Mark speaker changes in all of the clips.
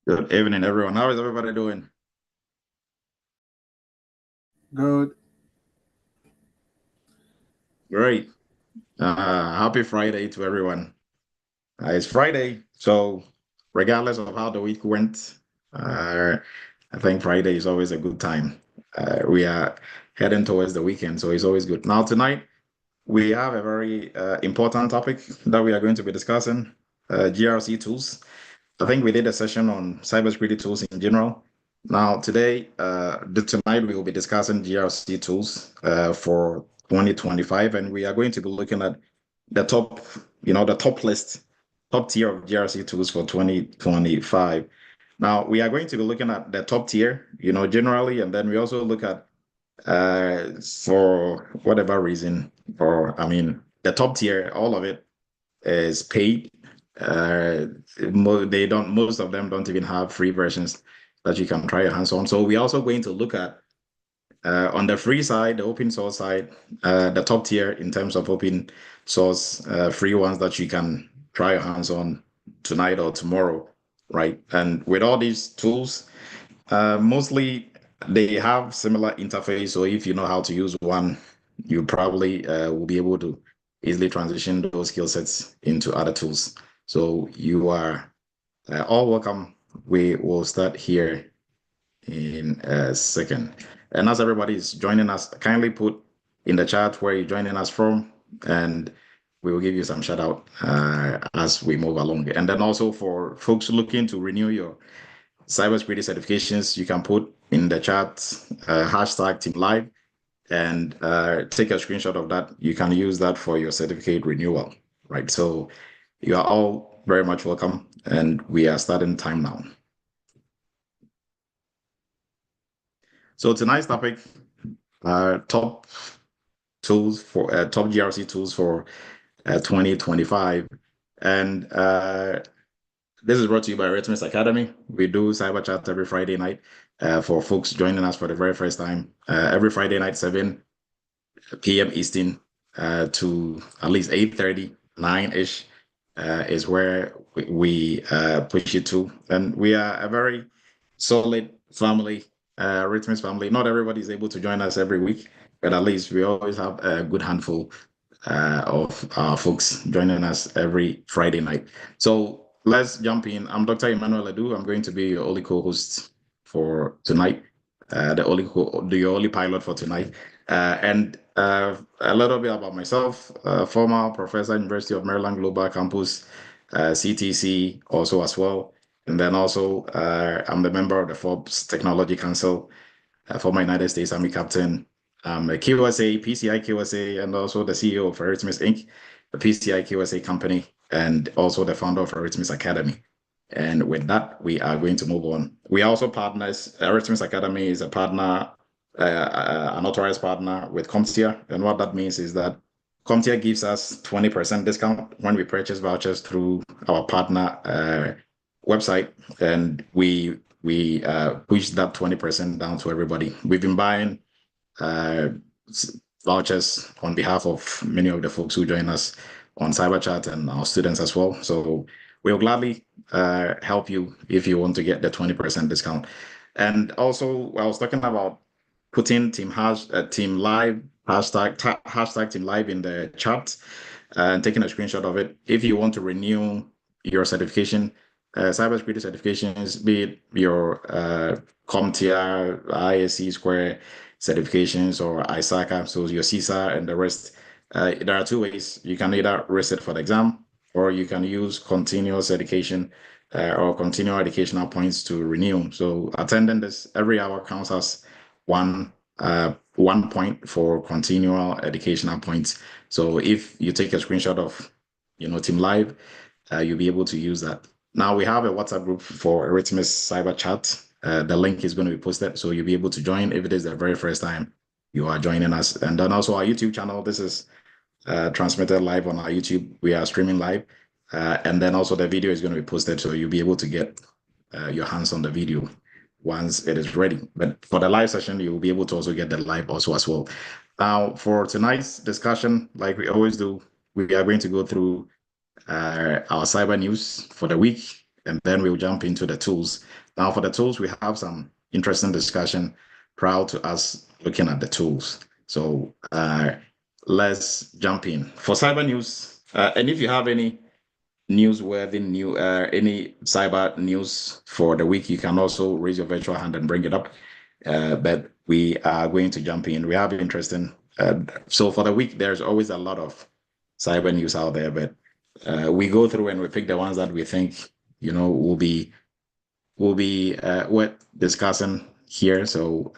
Speaker 1: Good evening, everyone. How is everybody doing?
Speaker 2: Good.
Speaker 1: Great. Happy Friday to everyone. It's Friday, so regardless of how the week went, uh, I think Friday is always a good time. We are heading towards the weekend, so it's always good. Now, tonight, we have a very important topic that we are going to be discussing, GRC tools. I think we did a session on cybersecurity tools in general. Now, tonight, we will be discussing GRC tools for 2025, and we are going to be looking at the top, the top list, top tier of GRC tools for 2025. Now, we are going to be looking at the top tier, generally, and then we also look at, for whatever reason, the top tier, all of it is paid. Most of them don't even have free versions that you can try your hands on. So we're also going to look at on the free side, the open source side, the top tier in terms of open source free ones that you can try your hands on tonight or tomorrow, right? And with all these tools, mostly they have similar interface. So if you know how to use one, you probably will be able to easily transition those skill sets into other tools. So you are all welcome. We will start here in a second. And as everybody is joining us, kindly put in the chat where you're joining us from, and we will give you some shout out as we move along. And then also for folks looking to renew your cybersecurity certifications, you can put in the chat hashtag Team Live and take a screenshot of that. You can use that for your certificate renewal, right? So you are all very much welcome, and we are starting time now. So tonight's topic, top tools for top GRC tools for 2025, and this is brought to you by Eretmis Academy. We do Cyber Chat every Friday night for folks joining us for the very first time. Every Friday night, 7 p.m. Eastern to at least 8:30, 9-ish is where we push you to. And we are a very solid family, Eretmis family. Not everybody is able to join us every week, but at least we always have a good handful of folks joining us every Friday night. So let's jump in. I'm Dr. Emmanuel Edu. I'm going to be your only co-host for tonight, your only pilot for tonight. And a little bit about myself, former professor, University of Maryland Global Campus, CTC also as well. And then also I'm the member of the Forbes Technology Council, former United States Army captain, a QSA, PCI QSA, and also the CEO of Eretmis Inc., the PCI QSA company, and also the founder of Eretmis Academy. And with that, we are going to move on. We are also partners. Eretmis Academy is a partner, an authorized partner with CompTIA. And what that means is that CompTIA gives us 20% discount when we purchase vouchers through our partner website, and we push that 20% down to everybody. We've been buying vouchers on behalf of many of the folks who join us on Cyber Chat and our students as well. So we'll gladly help you if you want to get the 20% discount. And also, I was talking about putting Team Live hashtag Team Live in the chat and taking a screenshot of it. If you want to renew your certification, cybersecurity certifications, be it your CompTIA, ISC Square certifications, or ISACA, so your CISA and the rest. There are two ways. You can either resit for the exam, or you can use continuous education or continual educational points to renew. So attending this every hour counts as one point for continual educational points. So if you take a screenshot of, Team Live, you'll be able to use that. Now we have a WhatsApp group for Eretmis Cyber Chat. The link is going to be posted, so you'll be able to join if it is the very first time you are joining us. And then also our YouTube channel. This is transmitted live on our YouTube. We are streaming live. And then also the video is going to be posted, so you'll be able to get your hands on the video once it is ready. But for the live session, you'll be able to also get the live also as well. Now, for tonight's discussion, like we always do, we are going to go through our cyber news for the week. and then we'll jump into the tools. Now, for the tools, we have some interesting discussion prior to us looking at the tools. So let's jump in. For cyber news, and if you have any newsworthy any cyber news for the week, you can also raise your virtual hand and bring it up. But we are going to jump in. We have interesting. So for the week, there's always a lot of cyber news out there, but we go through and we pick the ones that we think will be worth discussing here. So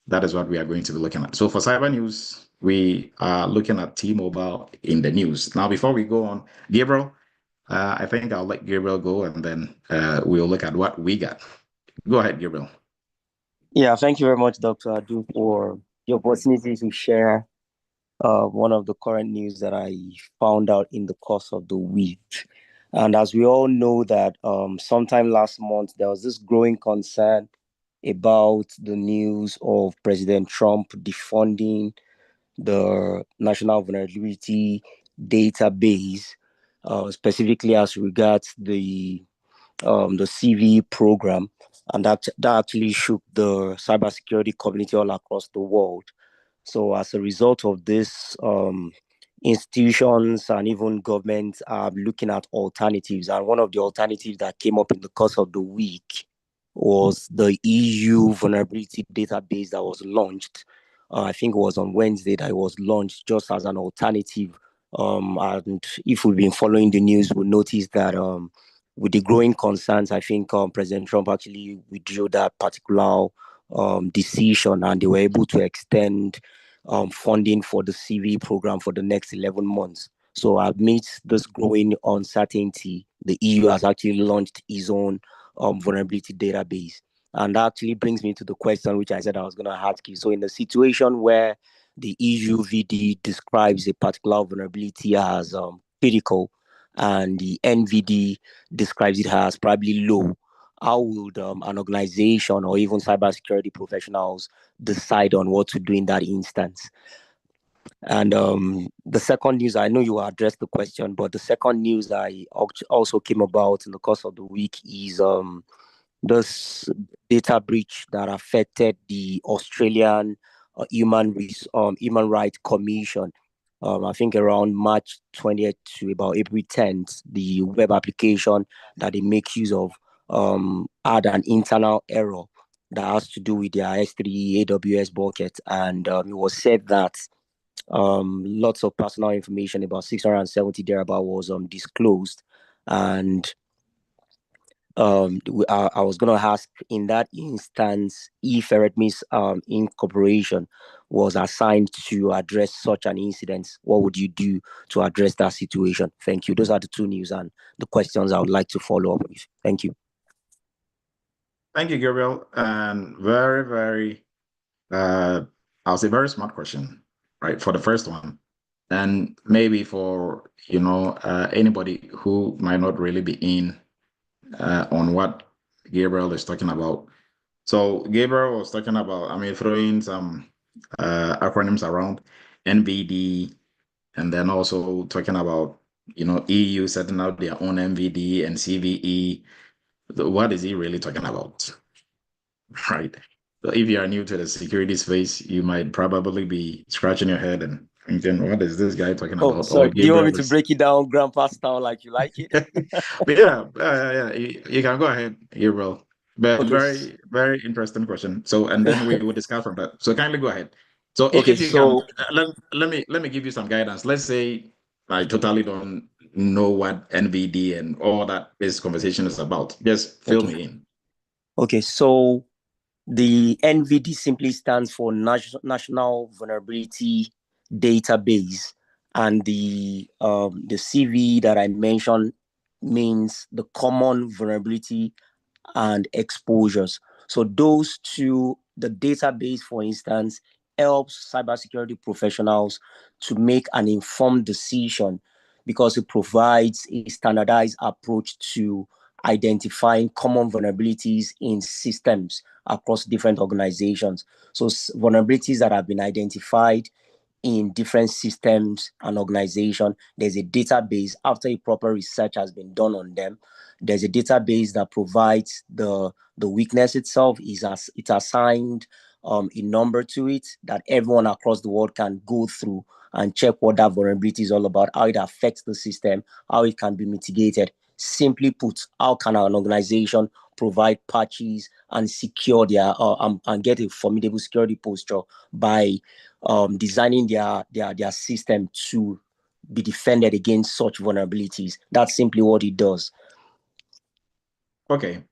Speaker 1: that is what we are going to be looking at. So for cyber news, we are looking at T-Mobile in the news. Now, before we go on, Gabriel, I think I'll let Gabriel go, and then we'll look at what we got. Go ahead, Gabriel.
Speaker 2: Yeah, thank you very much, Dr. Adu, for the opportunity to share one of the current news that I found out in the course of the week. And as we all know that sometime last month, there was this growing concern about the news of President Trump defunding the National Vulnerability Database, specifically as regards the CV program, and that actually shook the cybersecurity community all across the world. So as a result of this, institutions and even governments are looking at alternatives. And one of the alternatives that came up in the course of the week was the EU vulnerability database that was launched. I think it was on Wednesday that it was launched just as an alternative. And if we've been following the news, we'll notice that with the growing concerns, I think President Trump actually withdrew that particular decision, and they were able to extend funding for the CV program for the next 11 months. So amidst this growing uncertainty, the EU has actually launched its own vulnerability database. And that actually brings me to the question which I said I was going to ask you. So in the situation where the EU VD describes a particular vulnerability as critical and the NVD describes it as probably low, how would an organization or even cybersecurity professionals decide on what to do in that instance? And the second news, I know you addressed the question, but the second news I also came about in the course of the week is this data breach that affected the Australian Human Rights Commission. I think around March 20th to about April 10th, the web application that they make use of had an internal error that has to do with their S3 AWS bucket. And it was said that lots of personal information, about 670 thereabout, was disclosed. And I was going to ask in that instance if Eretmis Incorporation was assigned to address such an incident. What would you do to address that situation? Thank you. Those are the two news and the questions I would like to follow up with. Thank you.
Speaker 1: Thank you, Gabriel. And very, very, I'll say very smart question, right? For the first one. And maybe for, anybody who might not really be in on what Gabriel is talking about. So Gabriel was talking about, throwing some acronyms around NVD, and then also talking about, EU setting out their own NVD and CVE. What is he really talking about? Right. So if you are new to the security space, you might probably be scratching your head and thinking, what is this guy talking about?
Speaker 2: So do you want me to break it down grandpa style like you like it?
Speaker 1: But yeah. You can go ahead, Gabriel. But
Speaker 2: Okay.
Speaker 1: very, very interesting question. So, and then we will discuss from that. So kindly go ahead. So
Speaker 2: Okay,
Speaker 1: if you can, let me give you some guidance. Let's say I totally don't know what NVD and all that this conversation is about. Just fill me in.
Speaker 2: Okay, so the NVD simply stands for National Vulnerability Database, and the CV that I mentioned means the common vulnerability and exposures. So those two, the database, for instance, helps cybersecurity professionals to make an informed decision because it provides a standardized approach to identifying common vulnerabilities in systems across different organizations. So vulnerabilities that have been identified in different systems and organization. There's a database after a proper research has been done on them. There's a database that provides the weakness itself. It's assigned a number to it that everyone across the world can go through and check what that vulnerability is all about, how it affects the system, how it can be mitigated. Simply put, how can an organization provide patches and secure their and get a formidable security posture by designing their system to be defended against such vulnerabilities. That's simply what it does.
Speaker 1: Okay,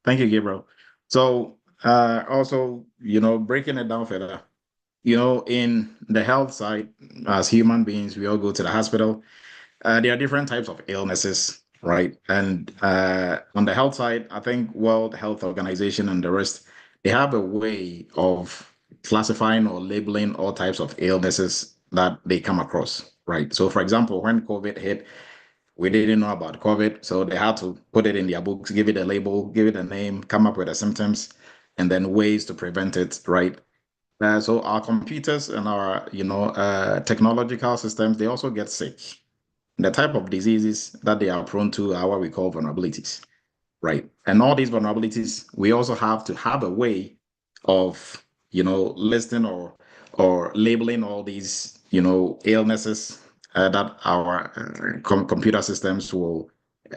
Speaker 1: thank you, Gabriel. So also, breaking it down further, in the health side, as human beings, we all go to the hospital. There are different types of illnesses, right? And on the health side, I think World Health Organization and the rest, they have a way of classifying or labeling all types of illnesses that they come across, right? So, for example, when COVID hit, we didn't know about COVID, so they had to put it in their books, give it a label, give it a name, come up with the symptoms, and then ways to prevent it, right? So our computers and our, technological systems, they also get sick. The type of diseases that they are prone to are what we call vulnerabilities, right? And all these vulnerabilities, we also have to have a way of, listing or labeling all these, illnesses that our computer systems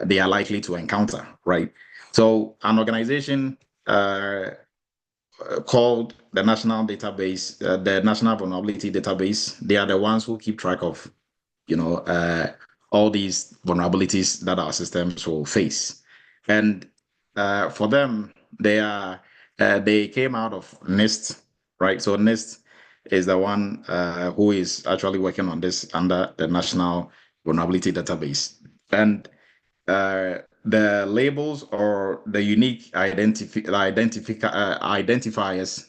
Speaker 1: they are likely to encounter, right? So an organization called the the National Vulnerability Database, they are the ones who keep track of all these vulnerabilities that our systems will face. And for them, they came out of NIST, right? So NIST is the one who is actually working on this under the National Vulnerability Database. And the labels or the unique identifiers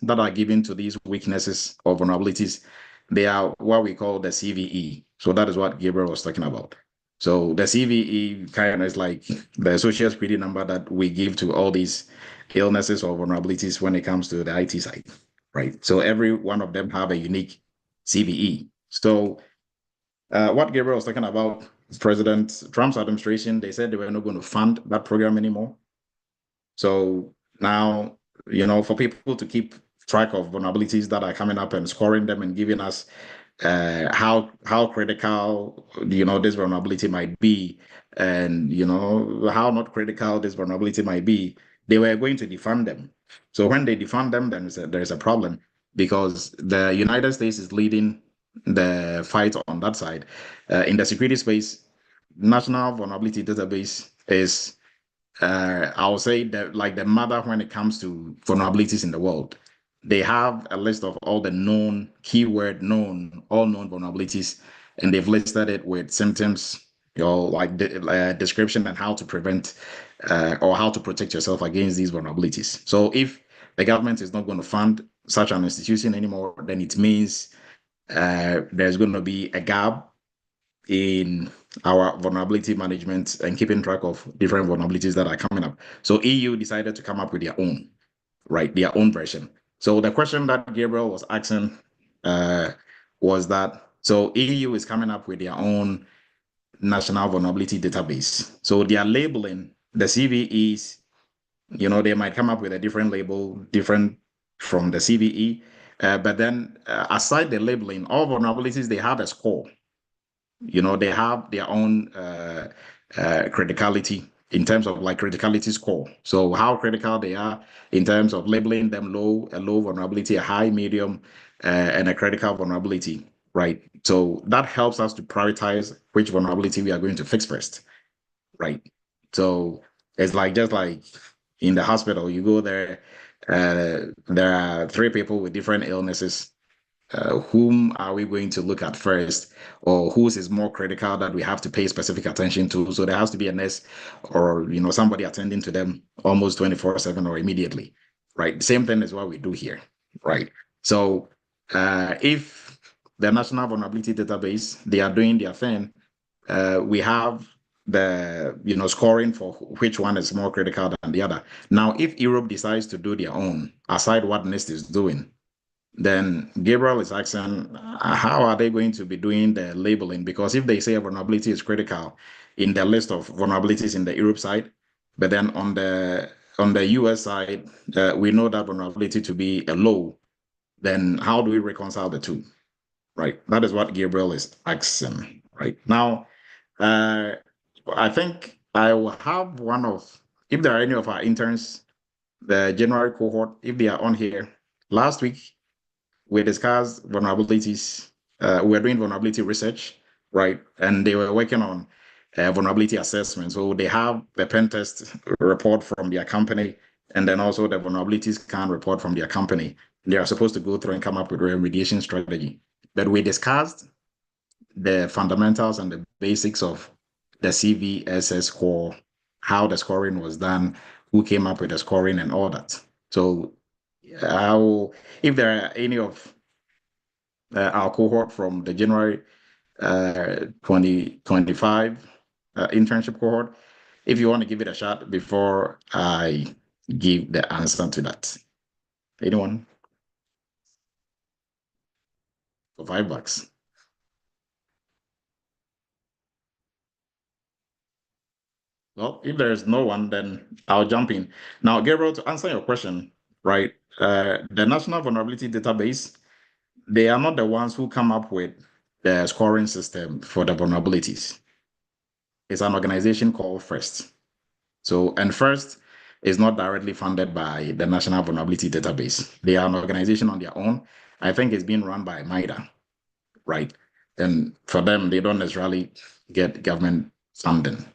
Speaker 1: that are given to these weaknesses or vulnerabilities, they are what we call the CVE. So that is what Gabriel was talking about. So the CVE kind of is like the social security number that we give to all these illnesses or vulnerabilities when it comes to the IT side, right? So every one of them have a unique CVE. So what Gabriel was talking about, President Trump's administration, they said they were not going to fund that program anymore. So now, for people to keep track of vulnerabilities that are coming up and scoring them and giving us how critical, this vulnerability might be, and, how not critical this vulnerability might be, they were going to defund them. So when they defund them, then there's a problem because the United States is leading the fight on that side. In the security space, National Vulnerability Database is, I would say, that like the mother when it comes to vulnerabilities in the world. They have a list of all the all known vulnerabilities, and they've listed it with symptoms, like description and how to prevent or how to protect yourself against these vulnerabilities. So if the government is not going to fund such an institution anymore, then it means there's going to be a gap in our vulnerability management and keeping track of different vulnerabilities that are coming up. So EU decided to come up with their own, right, their own version. So the question that Gabriel was asking was that, so EU is coming up with their own national vulnerability database. So they are labeling the CVEs, they might come up with a different label, different from the CVE. But then aside the labeling, all vulnerabilities, they have a score. They have their own criticality in terms of like criticality score. So how critical they are in terms of labeling them a low vulnerability, a high, medium, and a critical vulnerability, right? So that helps us to prioritize which vulnerability we are going to fix first, right? So it's like just like in the hospital, you go there, there are three people with different illnesses. Whom are we going to look at first, or whose is more critical that we have to pay specific attention to? So there has to be a nurse or somebody attending to them almost 24/7 or immediately, right? Same thing is what we do here, right? So if the National Vulnerability Database, they are doing their thing, we have the scoring for which one is more critical than the other. Now, if Europe decides to do their own, aside what NIST is doing, then Gabriel is asking, how are they going to be doing the labeling? Because if they say a vulnerability is critical in the list of vulnerabilities in the Europe side, but then on the US side, we know that vulnerability to be a low, then how do we reconcile the two? Right. That is what Gabriel is asking. Right now, I think I will have one of, if there are any of our interns, the January cohort, if they are on here. Last week, we discussed vulnerabilities. We were doing vulnerability research, right? And they were working on vulnerability assessment. So they have the pen test report from their company, and then also the vulnerability scan report from their company. They are supposed to go through and come up with a remediation strategy. But we discussed the fundamentals and the basics of the CVSS score, how the scoring was done, who came up with the scoring, and all that. So, if there are any of our cohort from the January 2025 internship cohort, if you want to give it a shot before I give the answer to that. Anyone? For $5. Well, if there's no one, then I'll jump in. Now, Gabriel, to answer your question, right? The National Vulnerability Database, they are not the ones who come up with the scoring system for the vulnerabilities. It's an organization called FIRST. So, and FIRST is not directly funded by the National Vulnerability Database. They are an organization on their own. I think it's being run by MIDA, right? And for them, they don't necessarily get government funding.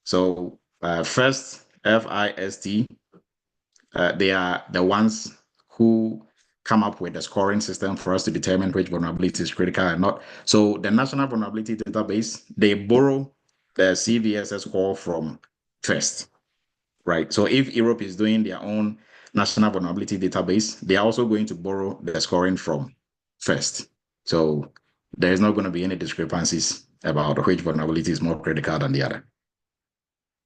Speaker 1: So FIRST, FIST, they are the ones who come up with the scoring system for us to determine which vulnerability is critical or not. So the National Vulnerability Database, they borrow the CVSS score from FIRST, right? So if Europe is doing their own National Vulnerability Database, they are also going to borrow the scoring from FIRST. So there's not going to be any discrepancies about which vulnerability is more critical than the other.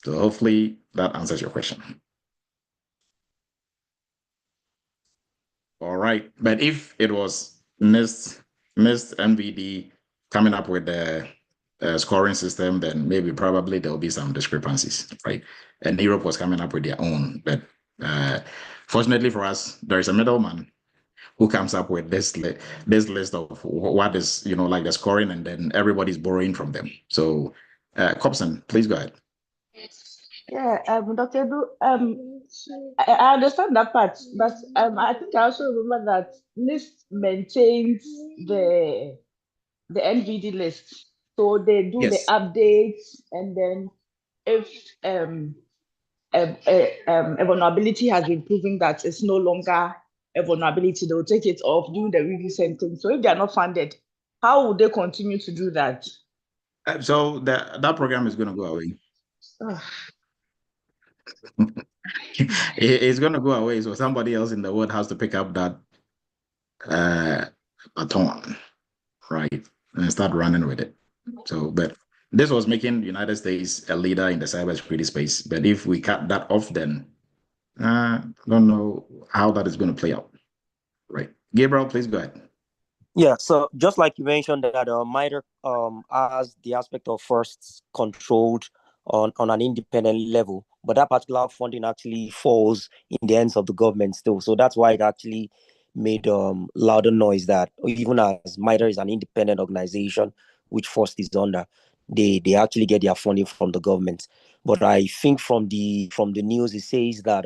Speaker 1: So hopefully that answers your question. All right. But if it was NIST NVD coming up with the scoring system, then maybe probably there'll be some discrepancies, right? And Europe was coming up with their own. But fortunately for us, there is a middleman who comes up with this list of what is, like the scoring, and then everybody's borrowing from them. So, Cobson, please go ahead.
Speaker 3: Yeah, Dr. Edu, I understand that part, but I think I also remember that NIST maintains the NVD list. So they do the
Speaker 1: Yes.
Speaker 3: updates, and then if a vulnerability has been proven that it's no longer a vulnerability, they'll take it off, do the review thing. So if they are not funded, how would they continue to do that?
Speaker 1: So that program is going to go away. It's going to go away. So somebody else in the world has to pick up that baton, right, and start running with it. So, but this was making the United States a leader in the cybersecurity space. But if we cut that off, then I don't know how that is going to play out. Right. Gabriel, please go ahead.
Speaker 2: Yeah, so just like you mentioned that MITRE has the aspect of FIRST controlled on an independent level, but that particular funding actually falls in the hands of the government still. So that's why it actually made louder noise that even as MITRE is an independent organization, which FIRST is under, they actually get their funding from the government. But I think from the news, it says that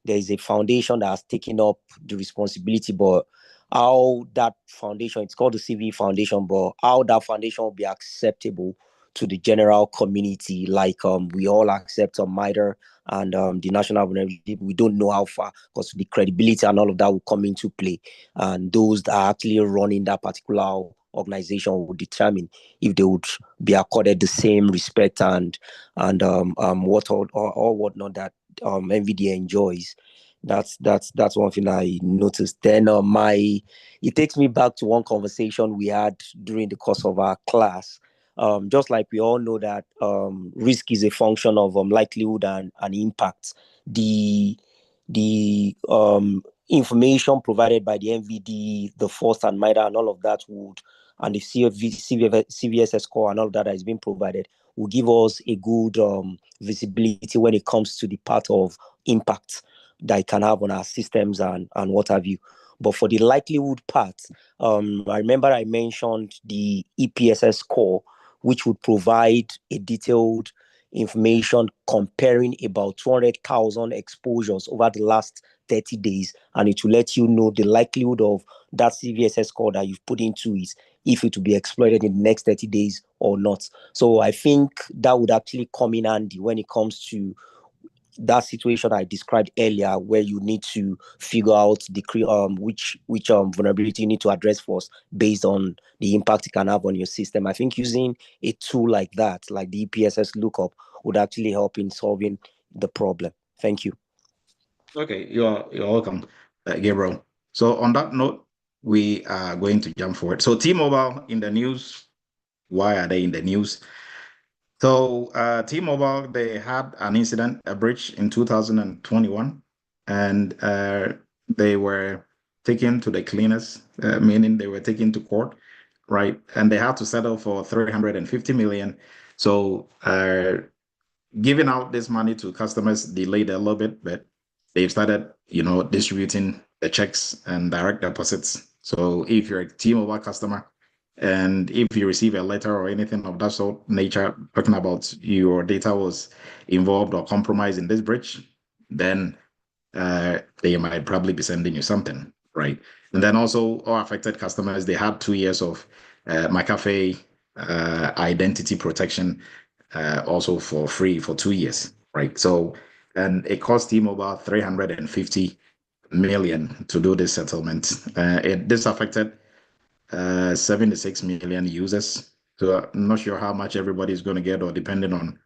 Speaker 2: there is a foundation that has taken up the responsibility, but how that foundation, it's called the CV Foundation, but how that foundation will be acceptable to the general community, like we all accept MITRE and the national vulnerability, we don't know how far, because the credibility and all of that will come into play. And those that are actually running that particular organization will determine if they would be accorded the same respect and what or whatnot that NVDA enjoys. That's one thing I noticed. Then it takes me back to one conversation we had during the course of our class. Just like we all know that risk is a function of likelihood and impact. The information provided by the NVD, the FOST and MIDA and all of that would, and the CVSS score and all of that has been provided, will give us a good visibility when it comes to the part of impact that it can have on our systems and what have you. But for the likelihood part, I remember I mentioned the EPSS score, which would provide a detailed information comparing about 200,000 exposures over the last 30 days, and it will let you know the likelihood of that CVSS score that you've put into it, if it will be exploited in the next 30 days or not. So I think that would actually come in handy when it comes to that situation I described earlier, where you need to figure out which vulnerability you need to address first based on the impact it can have on your system. I think using a tool like that, like the EPSS lookup, would actually help in solving the problem. Thank you.
Speaker 1: Okay, you're welcome, Gabriel. So on that note, we are going to jump forward. So T-Mobile in the news. Why are they in the news? So T-Mobile, they had an incident, a breach in 2021, and they were taken to the cleaners, meaning they were taken to court, right? And they had to settle for 350 million. So giving out this money to customers delayed a little bit, but they've started, distributing the checks and direct deposits. So if you're a T-Mobile customer, and if you receive a letter or anything of that sort nature talking about your data was involved or compromised in this breach, then they might probably be sending you something, right? And then also all affected customers, they had 2 years of McAfee identity protection also for free for 2 years, right? So, and it cost T-Mobile 350 million to do this settlement. This affected 76 million users. So I'm not sure how much everybody is going to get, or depending on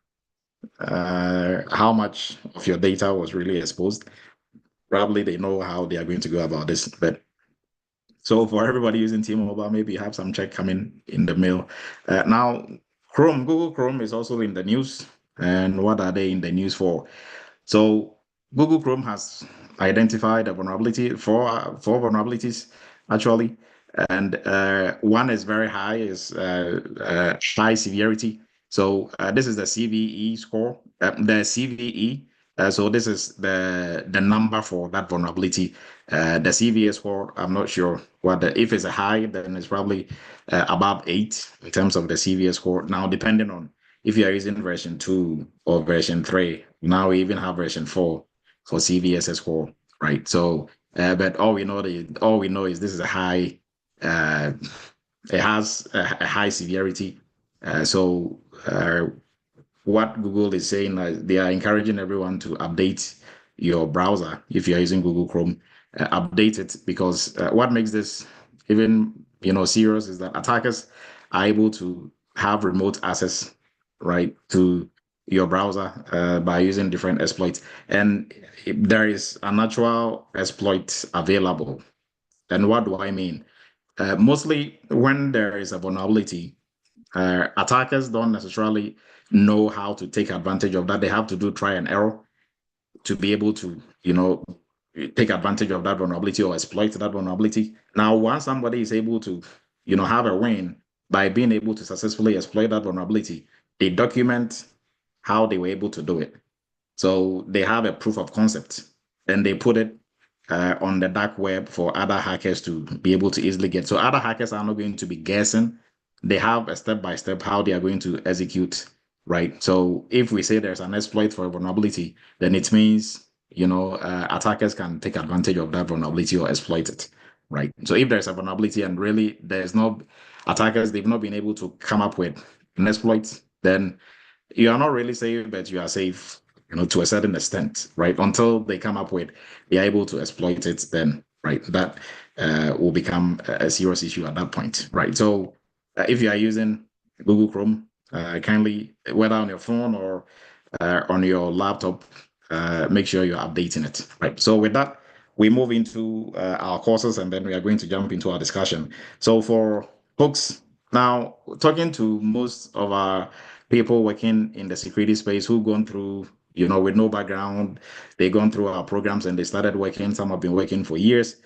Speaker 1: how much of your data was really exposed. Probably they know how they are going to go about this. But so for everybody using T-Mobile, maybe you have some check coming in the mail. Now, Google Chrome is also in the news. And what are they in the news for? So Google Chrome has identified a vulnerability, four vulnerabilities actually, and one is very high, is high severity. So this is the CVE score, the CVE. So this is the number for that vulnerability. The CVE score, I'm not sure if it's a high, then it's probably above 8 in terms of the CVE score. Now, depending on if you are using version 2 or version 3, now we even have version 4 for CVSS score, right? So, but all we know is this is a high, it has a high severity. So what Google is saying, they are encouraging everyone to update your browser if you're using Google Chrome. Update it, because what makes this even serious is that attackers are able to have remote access, right, to your browser by using different exploits. And there is a natural exploit available. And what do I mean? Mostly when there is a vulnerability, attackers don't necessarily know how to take advantage of that. They have to do try and error to be able to, take advantage of that vulnerability or exploit that vulnerability. Now, once somebody is able to, have a win by being able to successfully exploit that vulnerability, they document how they were able to do it. So they have a proof of concept, and they put it on the dark web for other hackers to be able to easily get. So other hackers are not going to be guessing. They have a step-by-step how they are going to execute, right? So if we say there's an exploit for a vulnerability, then it means, attackers can take advantage of that vulnerability or exploit it, right? So if there's a vulnerability and really there's no attackers, they've not been able to come up with an exploit, then you are not really safe, but you are safe, to a certain extent, right? Until they come up with, they are able to exploit it, then, right, that will become a serious issue at that point, right? So if you are using Google Chrome, kindly, whether on your phone or on your laptop, make sure you're updating it, right? So with that, we move into our courses, and then we are going to jump into our discussion. So for folks, now talking to most of our people working in the security space who've gone through, with no background, they've gone through our programs and they started working. Some have been working for years.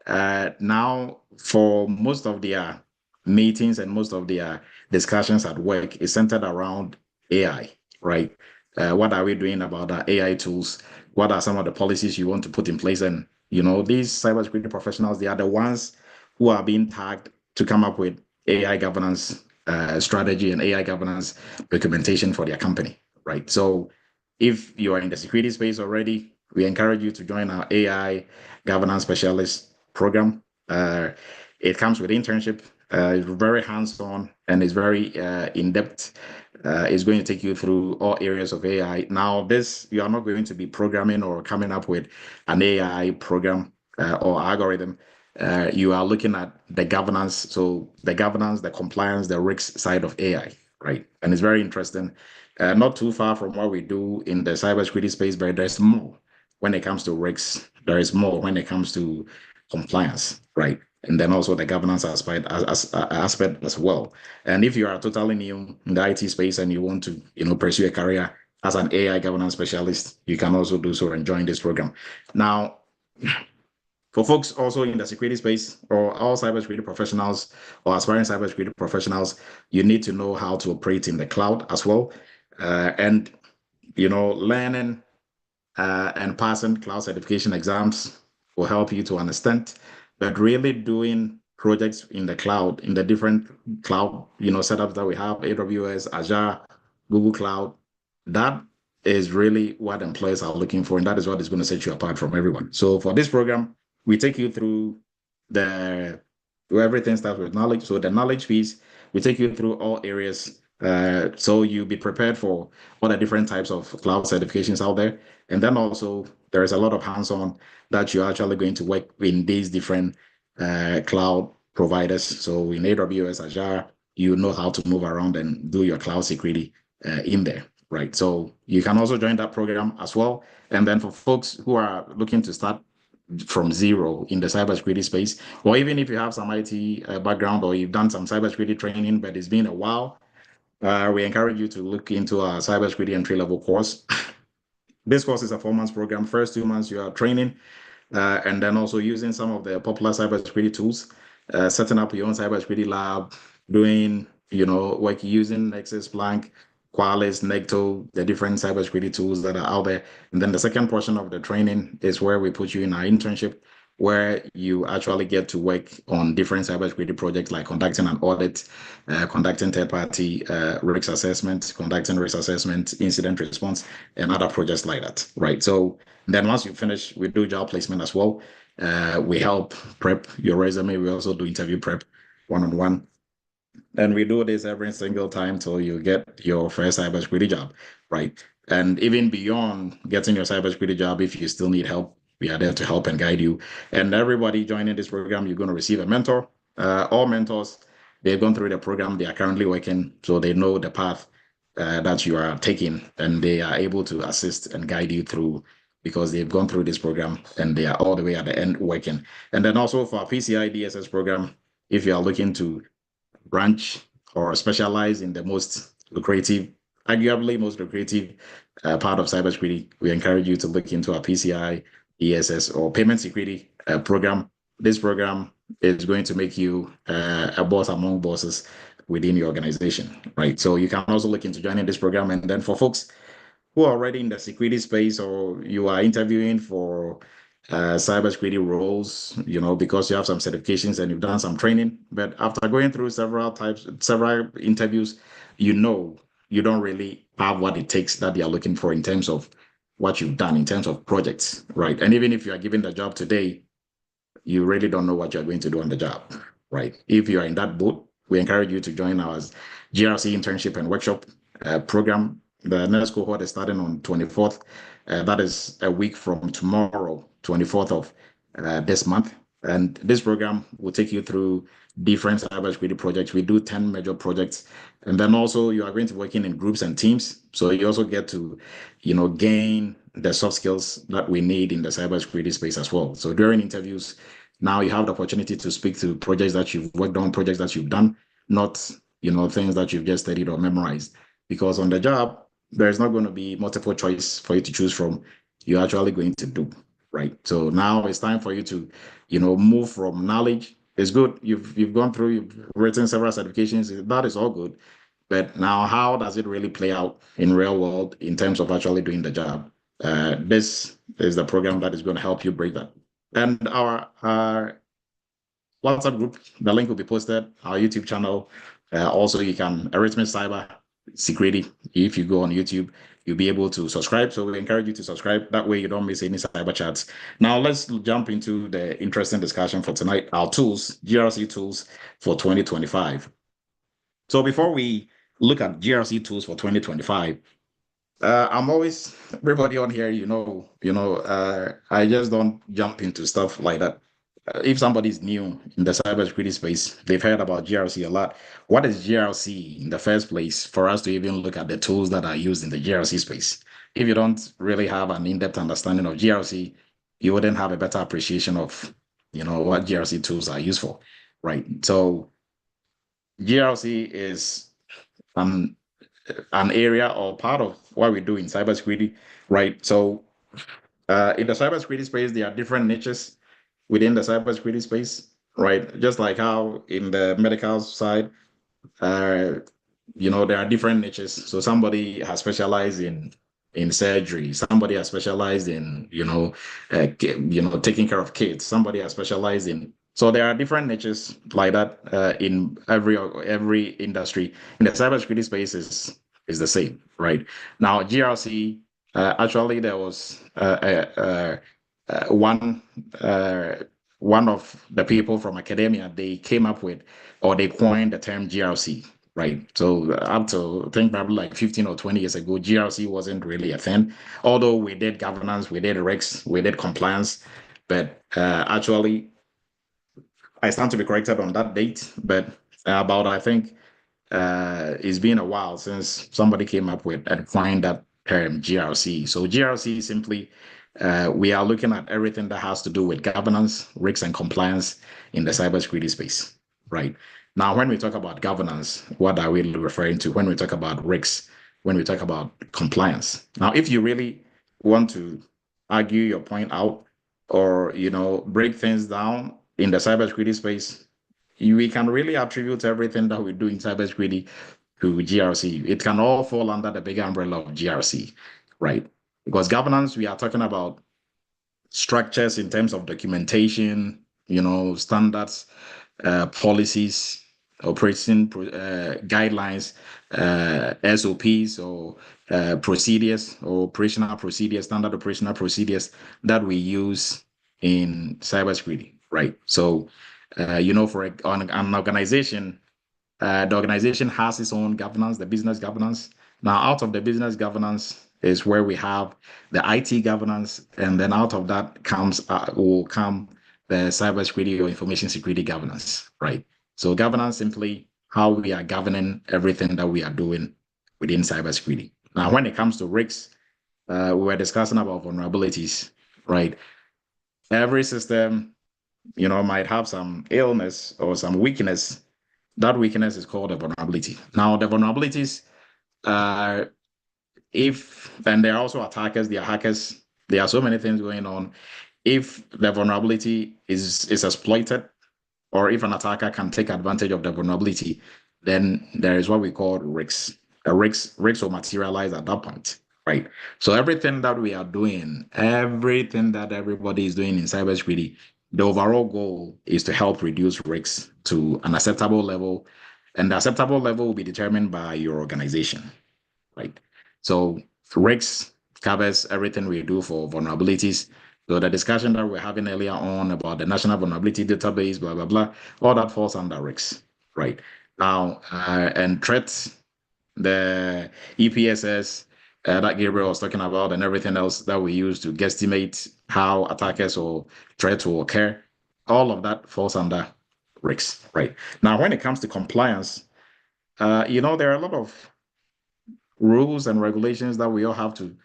Speaker 1: Now, for most of their meetings and most of their discussions at work is centered around AI, right? What are we doing about our AI tools? What are some of the policies you want to put in place? And, these cybersecurity professionals, they are the ones who are being tagged to come up with AI governance strategy and AI governance documentation for their company, right? So if you are in the security space already, we encourage you to join our AI governance specialist program. It comes with internship. It's very hands-on and it's very in-depth. It's going to take you through all areas of AI. Now, you are not going to be programming or coming up with an AI program or algorithm. You are looking at the governance. So the governance, the compliance, the risks side of AI, right? And it's very interesting. Not too far from what we do in the cybersecurity space, but there's more when it comes to risks. There is more when it comes to compliance, right? And then also the governance aspect as well. And if you are totally new in the IT space and you want to, pursue a career as an AI governance specialist, you can also do so and join this program. Now, for folks also in the security space or all cybersecurity professionals or aspiring cybersecurity professionals, you need to know how to operate in the cloud as well. And, learning and passing cloud certification exams will help you to understand. But really doing projects in the cloud, in the different cloud, setups that we have, AWS, Azure, Google Cloud, that is really what employers are looking for. And that is what is going to set you apart from everyone. So for this program, we take you through everything starts with knowledge. So the knowledge piece, we take you through all areas. So you be prepared for all the different types of cloud certifications out there. And then also there is a lot of hands-on that you're actually going to work in these different cloud providers. So in AWS, Azure, you know how to move around and do your cloud security in there, right? So you can also join that program as well. And then for folks who are looking to start from zero in the cybersecurity space, or even if you have some IT background or you've done some cybersecurity training, but it's been a while, we encourage you to look into our cybersecurity entry-level course. This course is a 4-month program. First 2 months, you are training, and then also using some of the popular cybersecurity tools, setting up your own cybersecurity lab, doing, work using Nexus, Splunk, Qualys, Necto, the different cybersecurity tools that are out there. And then the second portion of the training is where we put you in our internship, where you actually get to work on different cybersecurity projects like conducting an audit, conducting third-party risk assessment, conducting risk assessment, incident response, and other projects like that, right? So then once you finish, we do job placement as well. We help prep your resume. We also do interview prep one-on-one. And we do this every single time till you get your first cybersecurity job, right? And even beyond getting your cybersecurity job, if you still need help, we are there to help and guide you. And everybody joining this program, you're going to receive a mentor. All mentors, they've gone through the program. They are currently working, so they know the path that you are taking, and they are able to assist and guide you through because they've gone through this program and they are all the way at the end working. And then also for our PCI DSS program, if you are looking to branch or specialize in the most lucrative, arguably most lucrative part of cybersecurity, we encourage you to look into our PCI, ESS, or payment security program. This program is going to make you a boss among bosses within your organization, right? So you can also look into joining this program. And then for folks who are already in the security space or you are interviewing for cybersecurity roles, because you have some certifications and you've done some training, but after going through several interviews, you don't really have what it takes that they are looking for in terms of what you've done in terms of projects, right? And even if you are given the job today, you really don't know what you're going to do on the job, right? If you are in that boat, we encourage you to join our GRC internship and workshop program. The next cohort is starting on 24th. That is a week from tomorrow, 24th of this month. And this program will take you through different cybersecurity projects. We do 10 major projects. And then also you are going to be working in groups and teams. So you also get to, gain the soft skills that we need in the cybersecurity space as well. So during interviews, now you have the opportunity to speak to projects that you've worked on, projects that you've done, not, things that you've just studied or memorized. because on the job, there's not going to be multiple choice for you to choose from. You're actually going to do, right? So now it's time for you to, move from knowledge. It's good. You've gone through, you've written several certifications. That is all good. But now, how does it really play out in real world in terms of actually doing the job? This is the program that is going to help you break that. And our WhatsApp group, the link will be posted, our YouTube channel. Also, you can, Eretmis Cyber Security. If you go on YouTube, you'll be able to subscribe. So we encourage you to subscribe. That way you don't miss any cyber chats. Now let's jump into the interesting discussion for tonight, our tools, GRC tools for 2025. So before we look at GRC tools for 2025, I'm always, everybody on here, I just don't jump into stuff like that. If somebody's new in the cybersecurity space, they've heard about GRC a lot. What is GRC in the first place for us to even look at the tools that are used in the GRC space? If you don't really have an in-depth understanding of GRC, you wouldn't have a better appreciation of, what GRC tools are used for, right? So GRC is an area or part of what we do in cybersecurity, right? So in the cybersecurity space, there are different niches within the cybersecurity space, right? Just like how in the medical side, there are different niches. So somebody has specialized in surgery. Somebody has specialized in taking care of kids. Somebody has specialized in. So there are different niches like that in every industry. In the cybersecurity space is the same, right? Now GRC, actually there was one of the people from academia, they came up with, or they coined the term GRC, right? So up to, I think probably like 15 or 20 years ago, GRC wasn't really a thing. Although we did governance, we did risks, we did compliance, but actually, I stand to be corrected on that date, but about, I think, it's been a while since somebody came up with and coined that term GRC. So GRC simply, we are looking at everything that has to do with governance, risks, and compliance in the cybersecurity space, right? Now, when we talk about governance, what are we referring to? When we talk about risks, when we talk about compliance. Now, if you really want to argue your point out or, break things down in the cybersecurity space, we can really attribute everything that we do in cybersecurity to GRC. It can all fall under the bigger umbrella of GRC, right? Because governance, we are talking about structures in terms of documentation, standards, policies, operation guidelines, SOPs or procedures or operational procedures, standard operational procedures that we use in cybersecurity, right? So, for an organization, the organization has its own governance, the business governance. Now, out of the business governance is where we have the IT governance, and then out of that will come the cybersecurity or information security governance, right? So governance simply how we are governing everything that we are doing within cybersecurity. Now, when it comes to risks, we were discussing about vulnerabilities, right? Every system, might have some illness or some weakness. That weakness is called a vulnerability. Now, the vulnerabilities are and there are also attackers, there are hackers, there are so many things going on. If the vulnerability is exploited, or if an attacker can take advantage of the vulnerability, then there is what we call risks. The risks will materialize at that point, right? So everything that we are doing, everything that everybody is doing in cybersecurity, the overall goal is to help reduce risks to an acceptable level, and the acceptable level will be determined by your organization, right? So risks covers everything we do for vulnerabilities. So the discussion that we're having earlier on about the National Vulnerability Database, blah, blah, blah, all that falls under risks, right? Now, and threats, the EPSS that Gabriel was talking about and everything else that we use to guesstimate how attackers or threats will occur, all of that falls under risks, right? Now, when it comes to compliance, there are a lot of rules and regulations that we all have to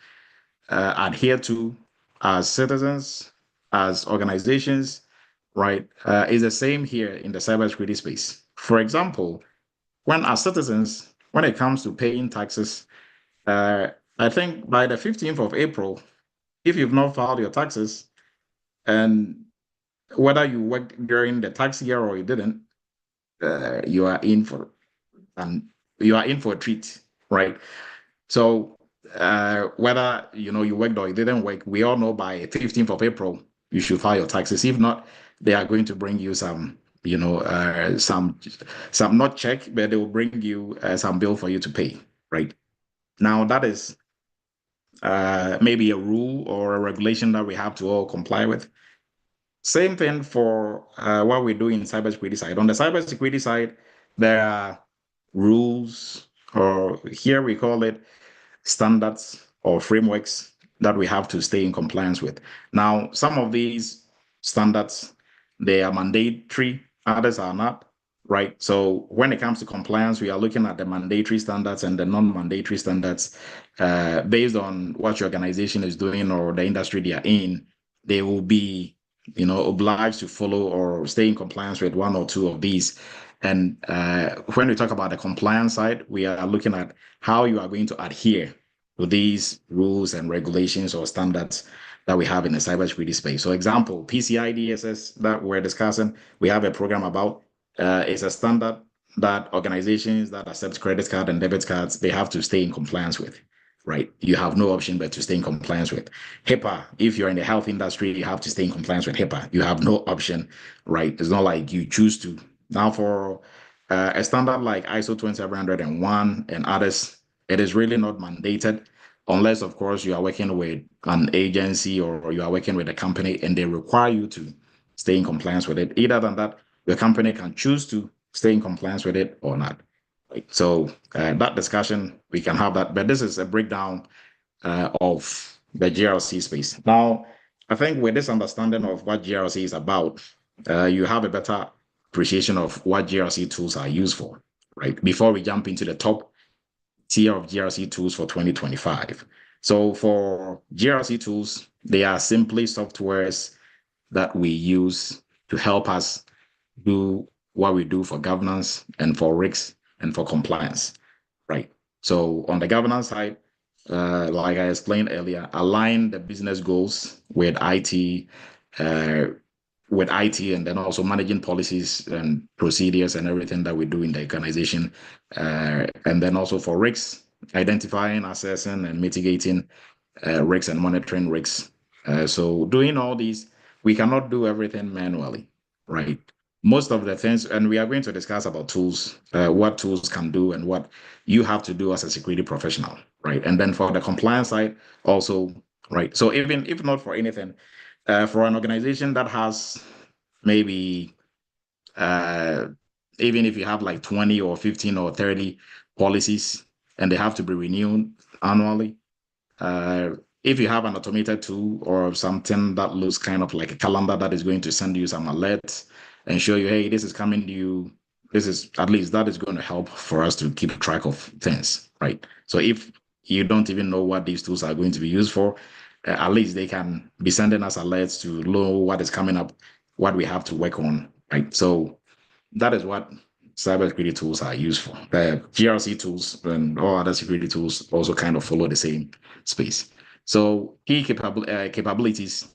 Speaker 1: adhere to as citizens, as organizations, right? Is the same here in the cybersecurity space. For example, when as citizens, when it comes to paying taxes, I think by the 15th of April, if you've not filed your taxes, and whether you worked during the tax year or you didn't, you are in for a treat, right? So whether you worked or you didn't work, we all know by 15th of April you should file your taxes. If not, they are going to bring you some, some not check, but they will bring you some bill for you to pay, right? Now that is maybe a rule or a regulation that we have to all comply with. Same thing for what we do in cybersecurity side. On the cybersecurity side, there are rules, or here we call it standards or frameworks that we have to stay in compliance with. Now, some of these standards, they are mandatory, others are not, right? So when it comes to compliance, we are looking at the mandatory standards and the non-mandatory standards. Based on what your organization is doing or the industry they are in, they will be obliged to follow or stay in compliance with one or two of these. And when we talk about the compliance side, we are looking at how you are going to adhere to these rules and regulations or standards that we have in the cybersecurity space. So example, PCI DSS that we're discussing, we have a program about, is a standard that organizations that accept credit card and debit cards, they have to stay in compliance with, right? You have no option but to stay in compliance with. HIPAA, if you're in the health industry, you have to stay in compliance with HIPAA. You have no option, right? It's not like you choose to. Now for a standard like ISO 20701 and others, it is really not mandated unless, of course, you are working with an agency or you are working with a company and they require you to stay in compliance with it. Either than that, your company can choose to stay in compliance with it or not. Right? So that discussion, we can have that. But this is a breakdown of the GRC space. Now, I think with this understanding of what GRC is about, you have a better appreciation of what GRC tools are used for, right? Before we jump into the top tier of GRC tools for 2025. So for GRC tools, they are simply softwares that we use to help us do what we do for governance and for risks and for compliance, right? So on the governance side, like I explained earlier, align the business goals with IT, and then also managing policies and procedures and everything that we do in the organization. And then also for risks, identifying, assessing, and mitigating risks and monitoring risks. So doing all these, we cannot do everything manually, right? Most of the things, and we are going to discuss about tools, what tools can do and what you have to do as a security professional, right? And then for the compliance side also, right? So even if not for anything, for an organization that has maybe, even if you have like 20 or 15 or 30 policies and they have to be renewed annually, if you have an automated tool or something that looks kind of like a calendar that is going to send you some alerts and show you, hey, this is coming to you, this is at least that is going to help for us to keep track of things, right? So if you don't even know what these tools are going to be used for, at least they can be sending us alerts to know what is coming up, what we have to work on, right? So that is what cybersecurity tools are used for. The GRC tools and all other security tools also kind of follow the same space. So key capabilities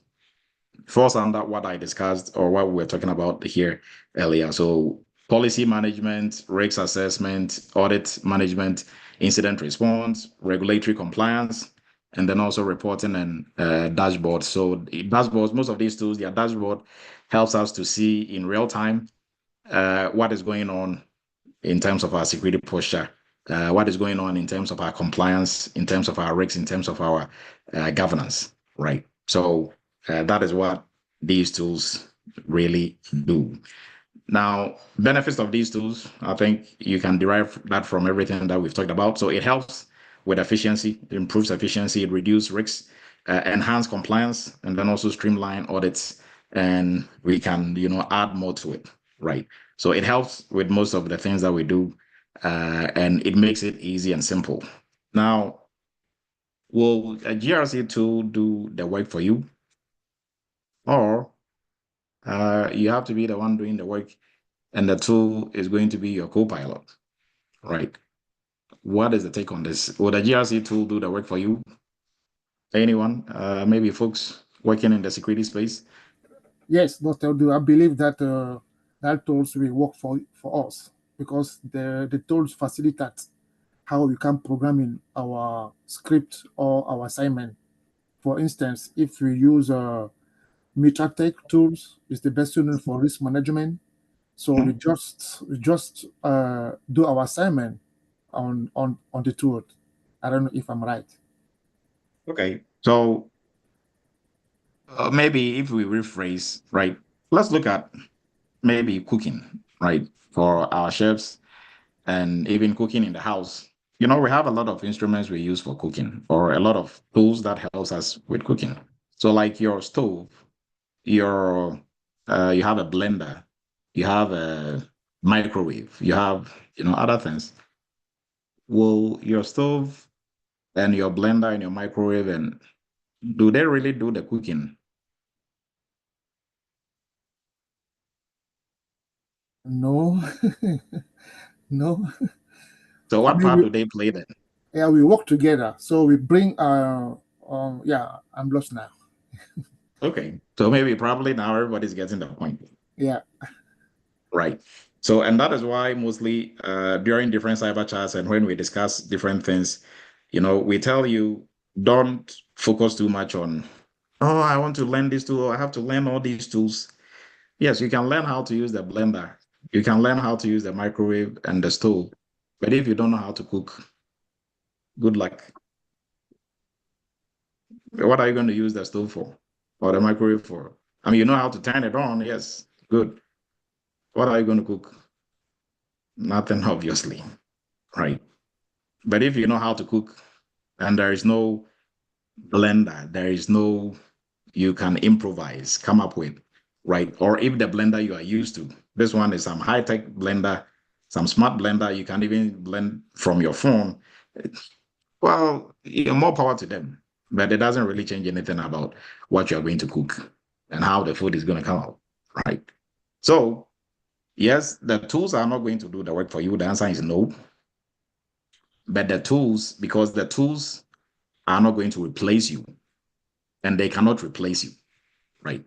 Speaker 1: falls under what I discussed or what we were talking about here earlier. So policy management, risk assessment, audit management, incident response, regulatory compliance, and then also reporting and dashboards. So dashboards, most of these tools, their dashboard helps us to see in real time what is going on in terms of our security posture, what is going on in terms of our compliance, in terms of our risks, in terms of our governance, right? So that is what these tools really do. Now, benefits of these tools, I think you can derive that from everything that we've talked about. So it helps with efficiency, it improves efficiency, it reduces risks, enhance compliance, and then also streamline audits. And we can, add more to it, right? So it helps with most of the things that we do, and it makes it easy and simple. Now, will a GRC tool do the work for you? Or you have to be the one doing the work and the tool is going to be your co-pilot, right? what is the take on this? Will the GRC tool do the work for you? Anyone? Maybe folks working in the security space?
Speaker 4: Yes, Dr. Odu, I believe that that tools will work for us because the tools facilitate how we can program in our script or our assignment. For instance, if we use Mitratech tools, is the best tool for risk management. So we just do our assignment on the tool. I don't know if I'm right.
Speaker 1: Okay, so maybe if we rephrase, right? Let's look at maybe cooking, right? For our chefs and even cooking in the house. You know, we have a lot of instruments we use for cooking or a lot of tools that helps us with cooking. So like your stove, your you have a blender, you have a microwave, you have, other things. Will your stove and your blender and your microwave, and do they really do the cooking?
Speaker 4: No, no.
Speaker 1: So
Speaker 4: I
Speaker 1: what
Speaker 4: mean,
Speaker 1: part do they play then?
Speaker 4: yeah, we work together. So we bring yeah, I'm lost now.
Speaker 1: Okay. So maybe probably now everybody's getting the point.
Speaker 4: Yeah.
Speaker 1: Right. So, and that is why mostly during different cyber chats and when we discuss different things, we tell you don't focus too much on, oh, I want to learn this tool, I have to learn all these tools. Yes, you can learn how to use the blender. You can learn how to use the microwave and the stove. But if you don't know how to cook, good luck. What are you going to use the stove for or the microwave for? I mean, you know how to turn it on. Yes, good. What are you going to cook? Nothing, obviously, right? But if you know how to cook and there is no blender, there is no, you can improvise, come up with, right? Or if the blender you are used to, this one is some high-tech blender, some smart blender, you can even blend from your phone. Well, more power to them, but it doesn't really change anything about what you're going to cook and how the food is going to come out, right? So, yes, the tools are not going to do the work for you. The answer is no. But the tools, because the tools are not going to replace you and they cannot replace you, right?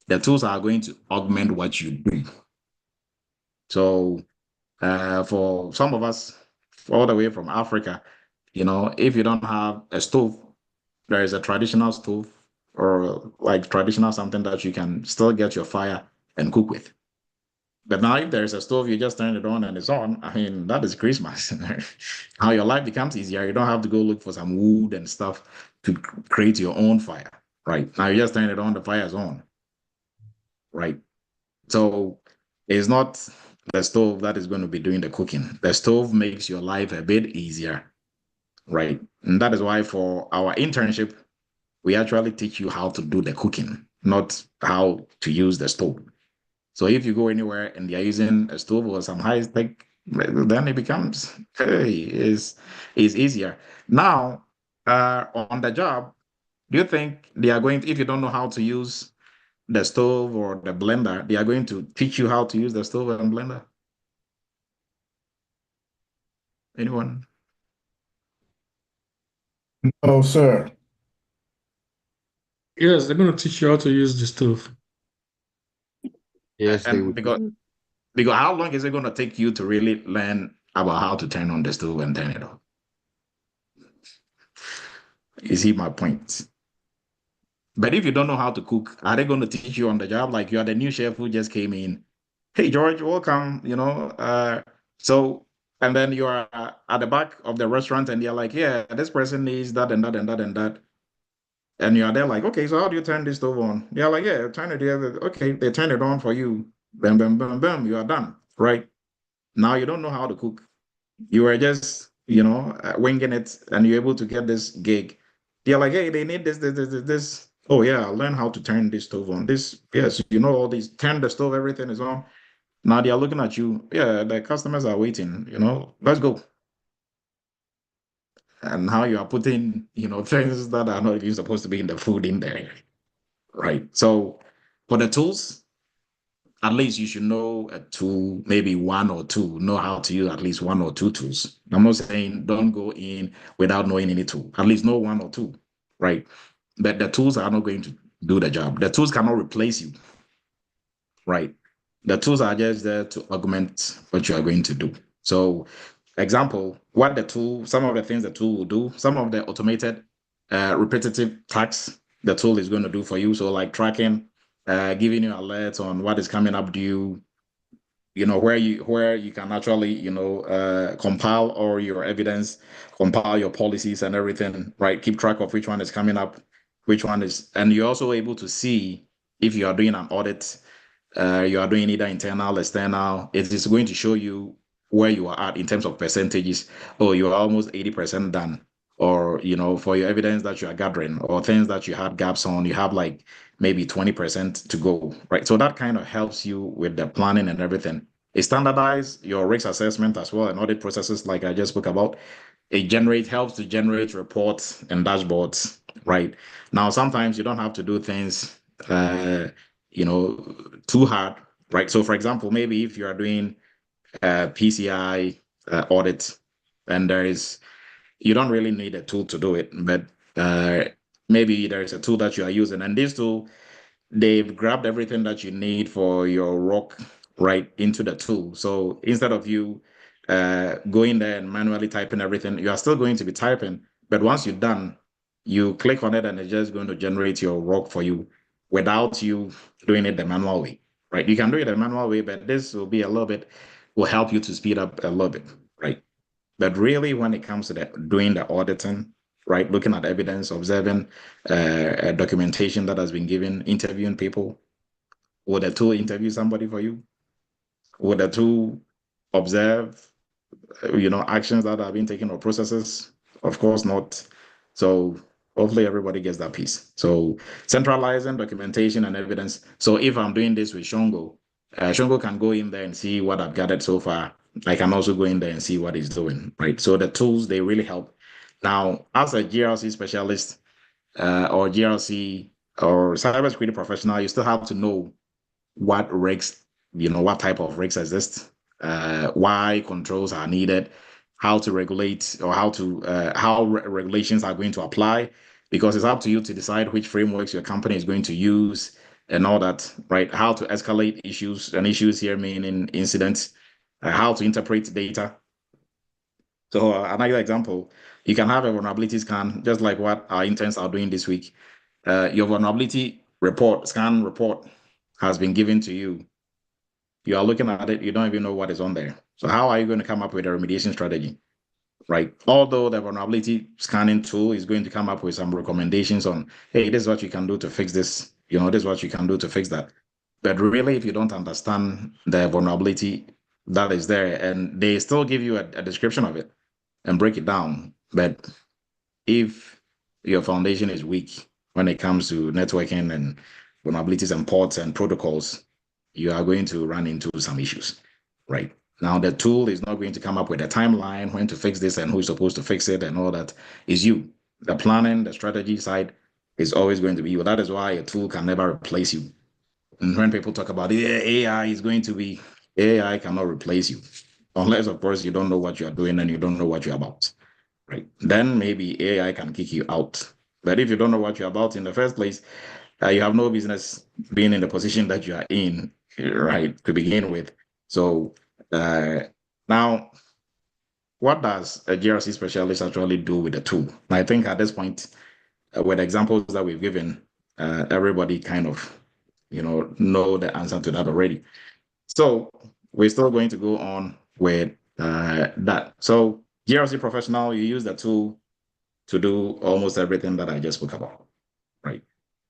Speaker 1: The tools are going to augment what you do. So, for some of us, all the way from Africa, if you don't have a stove, there is a traditional stove or like traditional something that you can still get your fire and cook with. But now if there's a stove, you just turn it on and it's on. I mean, that is Christmas. How your life becomes easier. You don't have to go look for some wood and stuff to create your own fire, right? Now you just turn it on, the fire is on, right? So it's not the stove that is going to be doing the cooking. The stove makes your life a bit easier, right? And that is why for our internship, we actually teach you how to do the cooking, not how to use the stove. So if you go anywhere and they're using a stove or some high tech, then it becomes, hey, is easier. Now, on the job, do you think they are going to, if you don't know how to use the stove or the blender, they are going to teach you how to use the stove and blender? Anyone?
Speaker 5: No, sir.
Speaker 6: Yes, they're going to teach you how to use the stove.
Speaker 7: Yes, they
Speaker 1: And
Speaker 7: would.
Speaker 1: because how long is it going to take you to really learn about how to turn on the stove and turn it off? You see my point? But if you don't know how to cook, are they going to teach you on the job? Like you are the new chef who just came in. Hey, George, welcome. So, and then you are at the back of the restaurant and you're like, yeah, this person needs that and that and that and that. And you are there like, okay, so how do you turn this stove on? You're like, yeah, turn it the other. Okay, they turn it on for you. Bam, bam, bam, bam, you are done, right? Now you don't know how to cook. You are just, winging it and you're able to get this gig. They're like, hey, they need this. Oh yeah, learn how to turn this stove on. This, yes, all these, turn the stove, everything is on. Now they are looking at you. Yeah, the customers are waiting, let's go. And how you are putting, things that are not even supposed to be in the food in there. Right. So for the tools, at least you should know a tool, maybe one or two, know how to use at least one or two tools. I'm not saying don't go in without knowing any tool, at least know one or two, right? But the tools are not going to do the job. The tools cannot replace you, right? The tools are just there to augment what you are going to do. So, example, what the tool, some of the things the tool will do, some of the automated repetitive tasks the tool is going to do for you. So, like tracking, giving you alerts on what is coming up due, where you can actually compile all your evidence, compile your policies and everything, right? Keep track of which one is coming up, which one is, and you're also able to see if you are doing an audit, you are doing either internal, external. It is going to show you where you are at in terms of percentages. Oh, you are almost 80% done. Or, for your evidence that you are gathering or things that you had gaps on, you have like maybe 20% to go, right? So that kind of helps you with the planning and everything. It standardize your risk assessment as well and audit processes like I just spoke about. It helps to generate reports and dashboards, right? Now, sometimes you don't have to do things too hard, right? So for example, maybe if you are doing a PCI audit and you don't really need a tool to do it, but maybe there is a tool that you are using, and this tool, they've grabbed everything that you need for your ROC right into the tool. So instead of you going there and manually typing everything, you are still going to be typing, but once you're done, you click on it and it's just going to generate your ROC for you without you doing it the manual way, right? You can do it the manual way, but this will be will help you to speed up a little bit, right? But really, when it comes to doing the auditing, right, looking at evidence, observing documentation that has been given, interviewing people, would the tool interview somebody for you? Would the tool observe, actions that have been taken or processes? Of course not. So hopefully everybody gets that piece. So centralizing documentation and evidence. So if I'm doing this with Shongo, Shongo can go in there and see what I've gathered so far. I can also go in there and see what he's doing, right? So the tools, they really help. Now, as a GRC specialist or GRC or cybersecurity professional, you still have to know what risks, what type of risks exist, why controls are needed, how to regulate or how regulations are going to apply, because it's up to you to decide which frameworks your company is going to use and all that, right? How to escalate issues, and issues here meaning incidents, how to interpret data. So another example, you can have a vulnerability scan, just like what our interns are doing this week. Your vulnerability scan report has been given to you. You are looking at it, you don't even know what is on there. So how are you going to come up with a remediation strategy, right? Although the vulnerability scanning tool is going to come up with some recommendations on, hey, this is what you can do to fix this, this is what you can do to fix that. But really, if you don't understand the vulnerability that is there, and they still give you a description of it and break it down, but if your foundation is weak when it comes to networking and vulnerabilities and ports and protocols, you are going to run into some issues, right? Now, the tool is not going to come up with a timeline when to fix this and who's supposed to fix it and all that. Is you. The planning, the strategy side is always going to be you. That is why a tool can never replace you. And when people talk about AI is going to be, AI cannot replace you. Unless, of course, you don't know what you are doing and you don't know what you're about, right? Then maybe AI can kick you out. But if you don't know what you're about in the first place, you have no business being in the position that you are in, right, to begin with. So now, what does a GRC specialist actually do with the tool? I think at this point, with examples that we've given, everybody kind of, know the answer to that already. So we're still going to go on with that. So GRC professional, you use the tool to do almost everything that I just spoke about, right?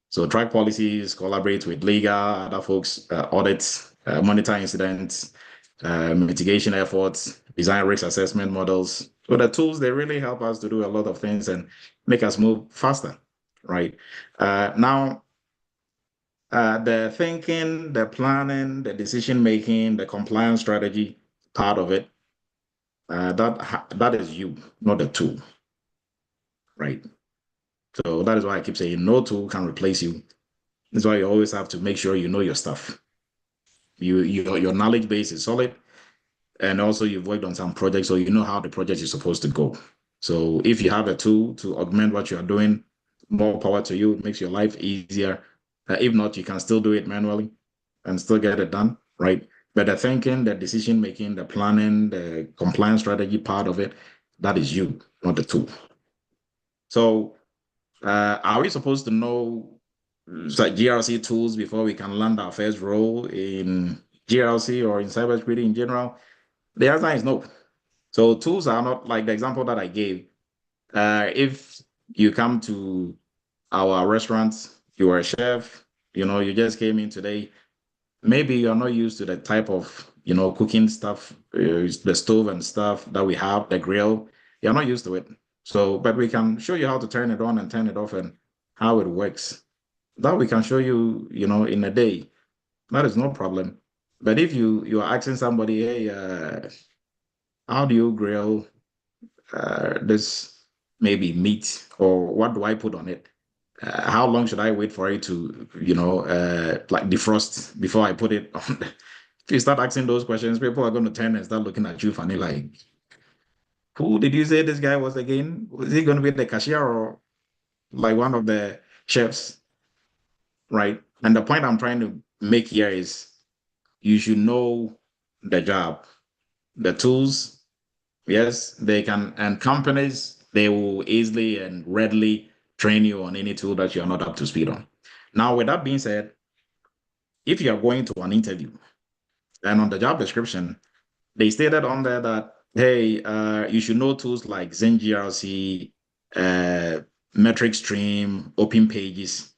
Speaker 1: So track policies, collaborate with legal, other folks, audits, monitor incidents, mitigation efforts, design risk assessment models. So the tools, they really help us to do a lot of things and make us move faster, right? Now, the thinking, the planning, the decision-making, the compliance strategy part of it, that is you, not the tool, right? So that is why I keep saying no tool can replace you. That's why you always have to make sure you know your stuff. Your knowledge base is solid, and also you've worked on some projects, so you know how the project is supposed to go. So if you have a tool to augment what you are doing, more power to you. It makes your life easier. If not, you can still do it manually and still get it done, right? But the thinking, the decision making, the planning, the compliance strategy part of it, that is you, not the tool. So are we supposed to know GRC tools before we can land our first role in GRC or in cybersecurity in general? The answer is no. So tools are not like the example that I gave. If you come to our restaurant, you are a chef, you just came in today, maybe you're not used to the type of, cooking stuff, the stove and stuff that we have, the grill, you're not used to it. So, but we can show you how to turn it on and turn it off and how it works. That we can show you, in a day. That is no problem. But if you are asking somebody, hey, how do you grill this maybe meat, or what do I put on it? How long should I wait for it to, like defrost before I put it on? If you start asking those questions, people are going to turn and start looking at you funny, like, who did you say this guy was again? Was he going to be the cashier or like one of the chefs? Right? And the point I'm trying to make here is you should know the job, the tools. Yes, they can, and companies, they will easily and readily train you on any tool that you're not up to speed on. Now, with that being said, if you are going to an interview and on the job description, they stated on there that, hey, you should know tools like ZenGRC, Metric Stream, Open Pages,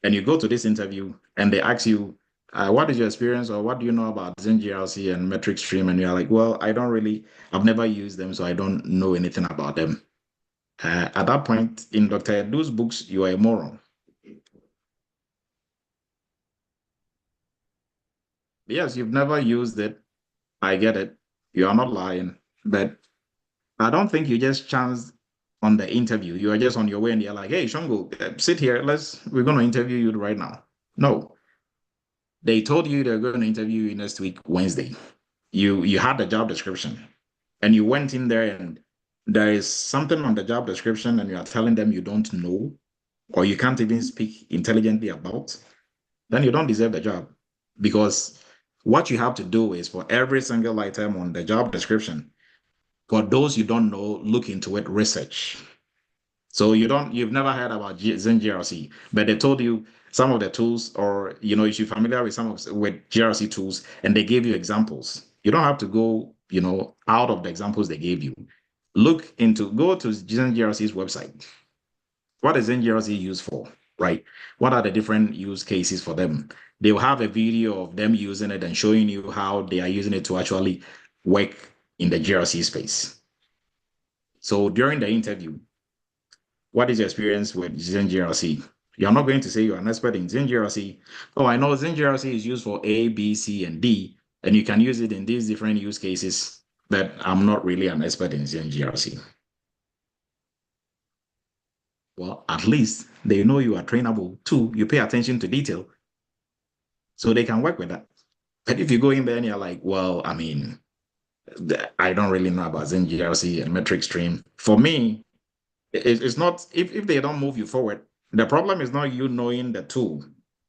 Speaker 1: and you go to this interview and they ask you, what is your experience or what do you know about ZenGRC and Metric Stream? And you're like, well, I've never used them, so I don't know anything about them. At that point, in Dr. Edu's books, you are a moron. Yes, you've never used it. I get it. You are not lying. But I don't think you just chanced on the interview. You are just on your way and you're like, hey, Shongo, sit here. We're going to interview you right now. No. They told you they're going to interview you next week, Wednesday. You had the job description and you went in there and there is something on the job description and you are telling them you don't know or you can't even speak intelligently about, then you don't deserve the job. Because what you have to do is for every single item on the job description, for those you don't know, look into it, research. So you've never heard about ZenGRC, but they told you some of the tools, or if you're familiar with with GRC tools, and they gave you examples. You don't have to go, out of the examples they gave you. Go to ZenGRC's website. What is ZenGRC used for, right? What are the different use cases for them? They will have a video of them using it and showing you how they are using it to actually work in the GRC space. So during the interview, what is your experience with ZenGRC? You're not going to say you're an expert in ZenGRC. Oh, I know ZenGRC is used for A, B, C, and D, and you can use it in these different use cases, but I'm not really an expert in ZenGRC. Well, at least they know you are trainable. Two, you pay attention to detail, so they can work with that. But if you go in there and you're like, well, I mean, I don't really know about ZenGRC and metric stream. For me, it's not, if they don't move you forward, the problem is not you knowing the tool.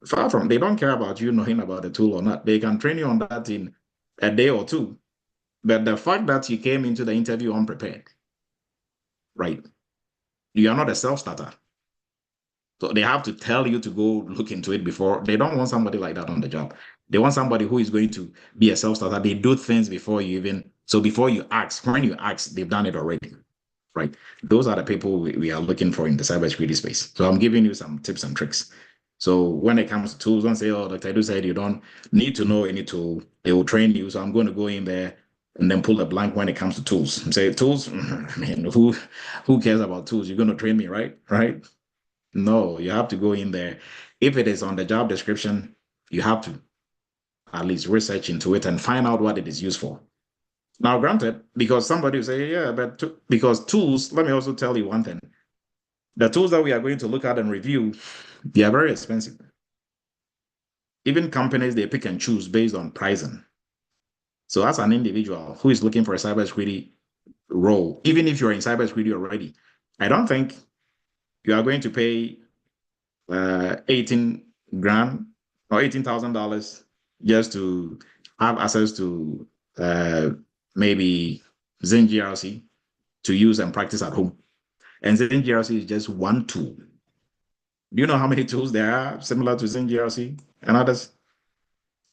Speaker 1: Far from, they don't care about you knowing about the tool or not. They can train you on that in a day or two. But the fact that you came into the interview unprepared, right? You are not a self-starter. So they have to tell you to go look into it before. They don't want somebody like that on the job. They want somebody who is going to be a self-starter. They do things before you even, so before you ask, when you ask, they've done it already. Right? Those are the people we are looking for in the cybersecurity space. So I'm giving you some tips and tricks. So when it comes to tools, don't say, oh, Dr. Edu said you don't need to know any tool. They will train you. So I'm going to go in there and then pull a blank when it comes to tools. And say, tools? I mean, who cares about tools? You're going to train me, right? Right? No, you have to go in there. If it is on the job description, you have to at least research into it and find out what it is used for. Now, granted, because somebody will say, yeah, but because tools, let me also tell you one thing. The tools that we are going to look at and review, they are very expensive. even companies, they pick and choose based on pricing. So as an individual who is looking for a cybersecurity role, even if you're in cybersecurity already, I don't think you are going to pay 18 grand or $18,000 just to have access to maybe Zen GRC to use and practice at home. And Zen GRC is just one tool. Do you know how many tools there are similar to Zen GRC and others?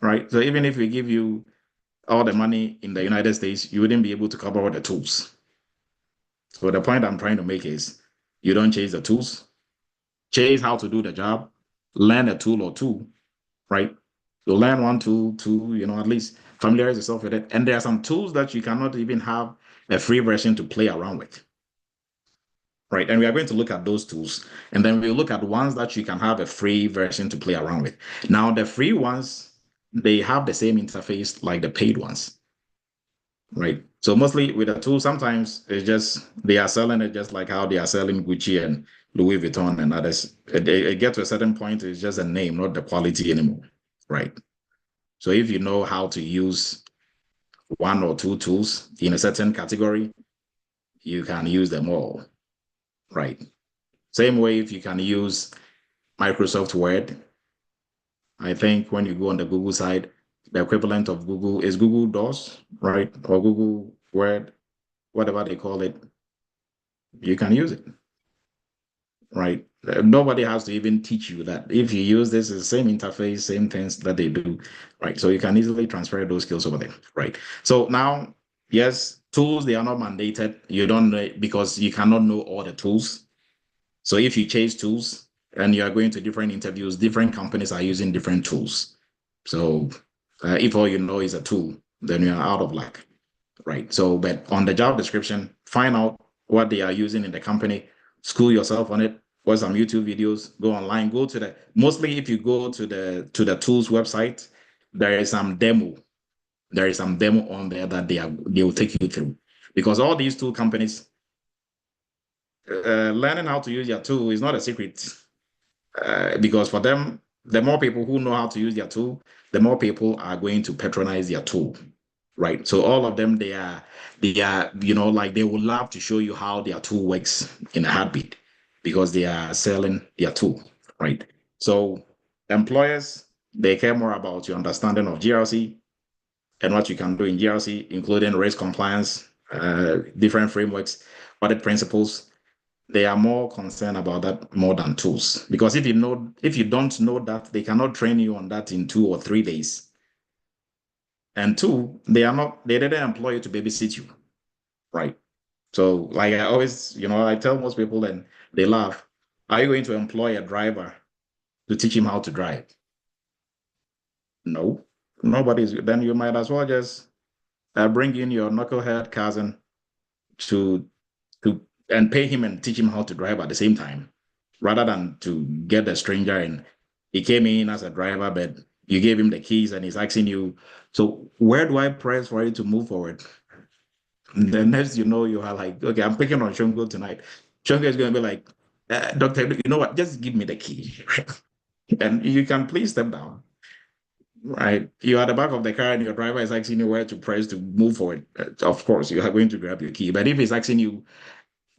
Speaker 1: Right. So even if we give you all the money in the United States, you wouldn't be able to cover all the tools. So the point I'm trying to make is you don't chase the tools, chase how to do the job, learn a tool or two, right? So learn one tool, two, at least familiarize yourself with it. And there are some tools that you cannot even have a free version to play around with, right? And we are going to look at those tools. And then we'll look at ones that you can have a free version to play around with. Now, the free ones, they have the same interface like the paid ones, right? So mostly with the tool, sometimes it's just, they are selling it just like how they are selling Gucci and Louis Vuitton and others. It gets to a certain point, it's just a name, not the quality anymore, right? So if you know how to use one or two tools in a certain category, you can use them all, right? Same way if you can use Microsoft Word. I think when you go on the Google side, the equivalent of Google is Google Docs, right? Or Google Word, whatever they call it. You can use it, right? Nobody has to even teach you that. If you use this, it's the same interface, same things that they do, right? So you can easily transfer those skills over there, right? So now, yes, tools, they are not mandated. You don't know because you cannot know all the tools. So if you chase tools and you are going to different interviews, different companies are using different tools. So if all you know is a tool, then you are out of luck, right? So, but on the job description, find out what they are using in the company, school yourself on it, watch some YouTube videos, go online, go to the, mostly if you go to the tools website, there is some demo. There is some demo on there that they will take you through. Because all these tool companies, learning how to use your tool is not a secret. Because for them, the more people who know how to use their tool, the more people are going to patronize their tool, right? So all of them, they are, like they would love to show you how their tool works in a heartbeat because they are selling their tool, right? So employers, they care more about your understanding of GRC and what you can do in GRC, including risk compliance, different frameworks, audit principles. They are more concerned about that more than tools. Because if you don't know that, they cannot train you on that in 2 or 3 days. And two, they didn't employ you to babysit you, right? So like I always, I tell most people and they laugh, are you going to employ a driver to teach him how to drive? No, nobody's. Then you might as well just bring in your knucklehead cousin to and pay him and teach him how to drive at the same time, rather than to get a stranger and he came in as a driver, but you gave him the keys and he's asking you, so where do I press for it to move forward? And the next you know, you are like, okay, I'm picking on Shongo tonight. Shongo is going to be like, doctor, you know what? Just give me the key. And you can please step down. Right. You're at the back of the car and your driver is asking you where to press to move forward. Of course, you are going to grab your key. But if he's asking you,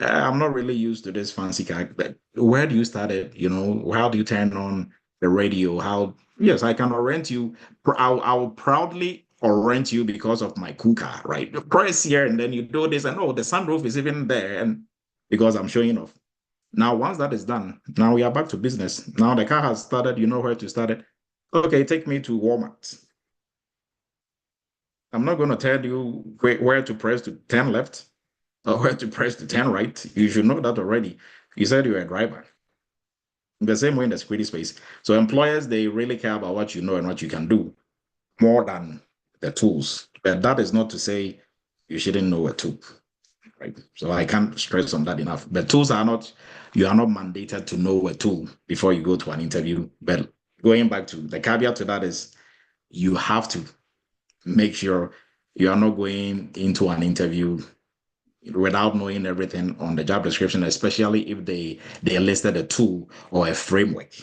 Speaker 1: I'm not really used to this fancy car, but where do you start it? How do you turn on the radio? Yes, I can orient you. I'll proudly orient you because of my cool car, right? You press here and then you do this, and the sunroof is even there, and because I'm showing off. Now, once that is done, now we are back to business. Now the car has started, you know where to start it. Okay, take me to Walmart. I'm not going to tell you where to press to turn left or where to press to turn right. You should know that already. You said you're a driver. The same way in the security space. So employers, they really care about what you know and what you can do more than the tools. But that is not to say you shouldn't know a tool, right? So I can't stress on that enough. But tools you are not mandated to know a tool before you go to an interview. But going back to the caveat to that is you have to make sure you are not going into an interview without knowing everything on the job description, especially if they listed a tool or a framework.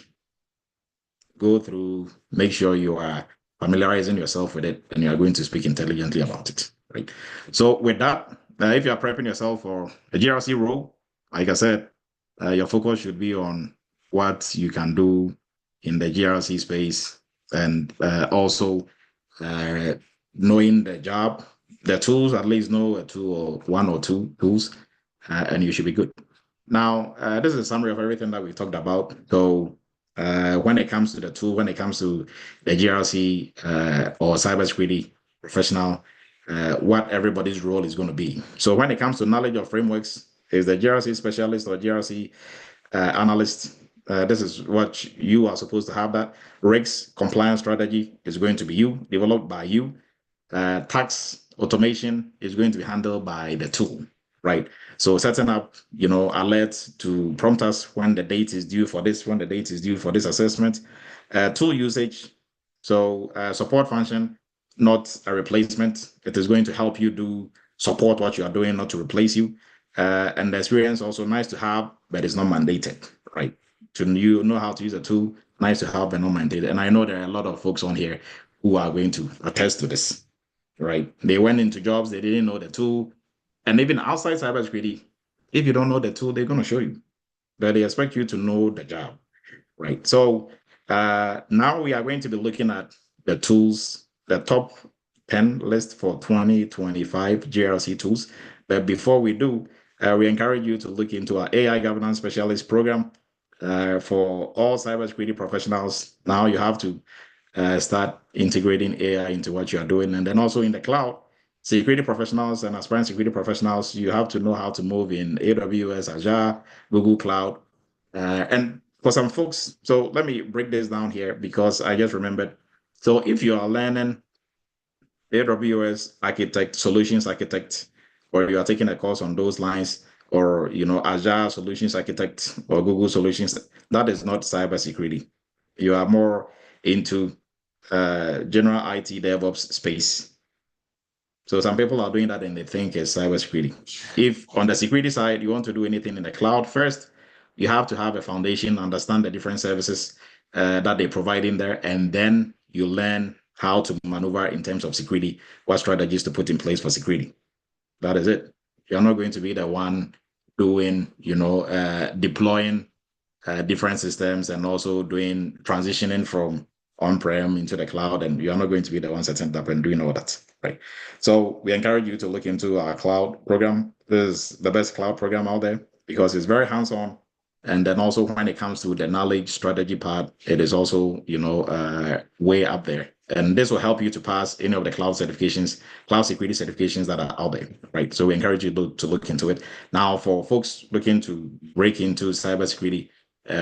Speaker 1: go through, make sure you are familiarizing yourself with it, and you are going to speak intelligently about it, right? So with that, if you are prepping yourself for a GRC role, like I said, your focus should be on what you can do in the GRC space, and also knowing the job, the tools, at least know a tool or one or two tools, and you should be good. Now, this is a summary of everything that we've talked about. So when it comes to the tool, when it comes to the GRC or cybersecurity professional, what everybody's role is going to be. So when it comes to knowledge of frameworks, is the GRC specialist or GRC analyst, this is what you are supposed to have. That risk compliance strategy is going to be you, developed by you. Tax automation is going to be handled by the tool, right? So setting up, alerts to prompt us when the date is due for this, when the date is due for this assessment. Tool usage, so support function, not a replacement. It is going to help you do support what you are doing, not to replace you. And the experience also nice to have, but it's not mandated, right? To you know how to use a tool, nice to have, but not mandated. And I know there are a lot of folks on here who are going to attest to this, right? They went into jobs, they didn't know the tool. And even outside cybersecurity, if you don't know the tool, they're going to show you. But they expect you to know the job, right? So now we are going to be looking at the tools, the top 10 list for 2025 GRC tools. But before we do, we encourage you to look into our AI governance specialist program for all cybersecurity professionals. Now you have to start integrating AI into what you are doing. And then also in the cloud, security professionals and aspiring security professionals, you have to know how to move in AWS, Azure, Google Cloud. And for some folks, so let me break this down here because I just remembered. So if you are learning AWS architect, solutions architect, or you are taking a course on those lines, or Azure solutions architect or Google solutions, that is not cybersecurity. You are more into general IT DevOps space. So some people are doing that and they think it's cybersecurity. If on the security side, you want to do anything in the cloud, first, you have to have a foundation, understand the different services that they provide in there, and then you learn how to maneuver in terms of security, what strategies to put in place for security. That is it. You're not going to be the one doing, deploying different systems and also doing transitioning from on-prem into the cloud, and you're not going to be the one setting it up and doing all that, right? So we encourage you to look into our cloud program. This is the best cloud program out there because it's very hands-on. And then also when it comes to the knowledge strategy part, it is also, way up there. And this will help you to pass any of the cloud certifications, cloud security certifications that are out there, right? So we encourage you to look into it. Now, for folks looking to break into cybersecurity,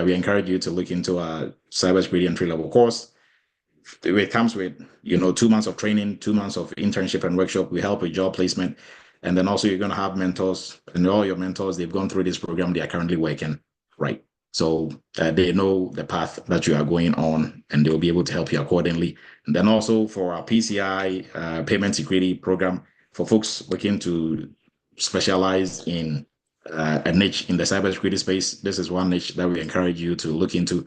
Speaker 1: we encourage you to look into a cybersecurity entry-level course. It comes with, 2 months of training, 2 months of internship and workshop. We help with job placement. And then also you're going to have mentors, and all your mentors, they've gone through this program. They are currently working, right? So they know the path that you are going on, and they'll be able to help you accordingly. And then also for our PCI payment security program, for folks looking to specialize in a niche in the cybersecurity space, this is one niche that we encourage you to look into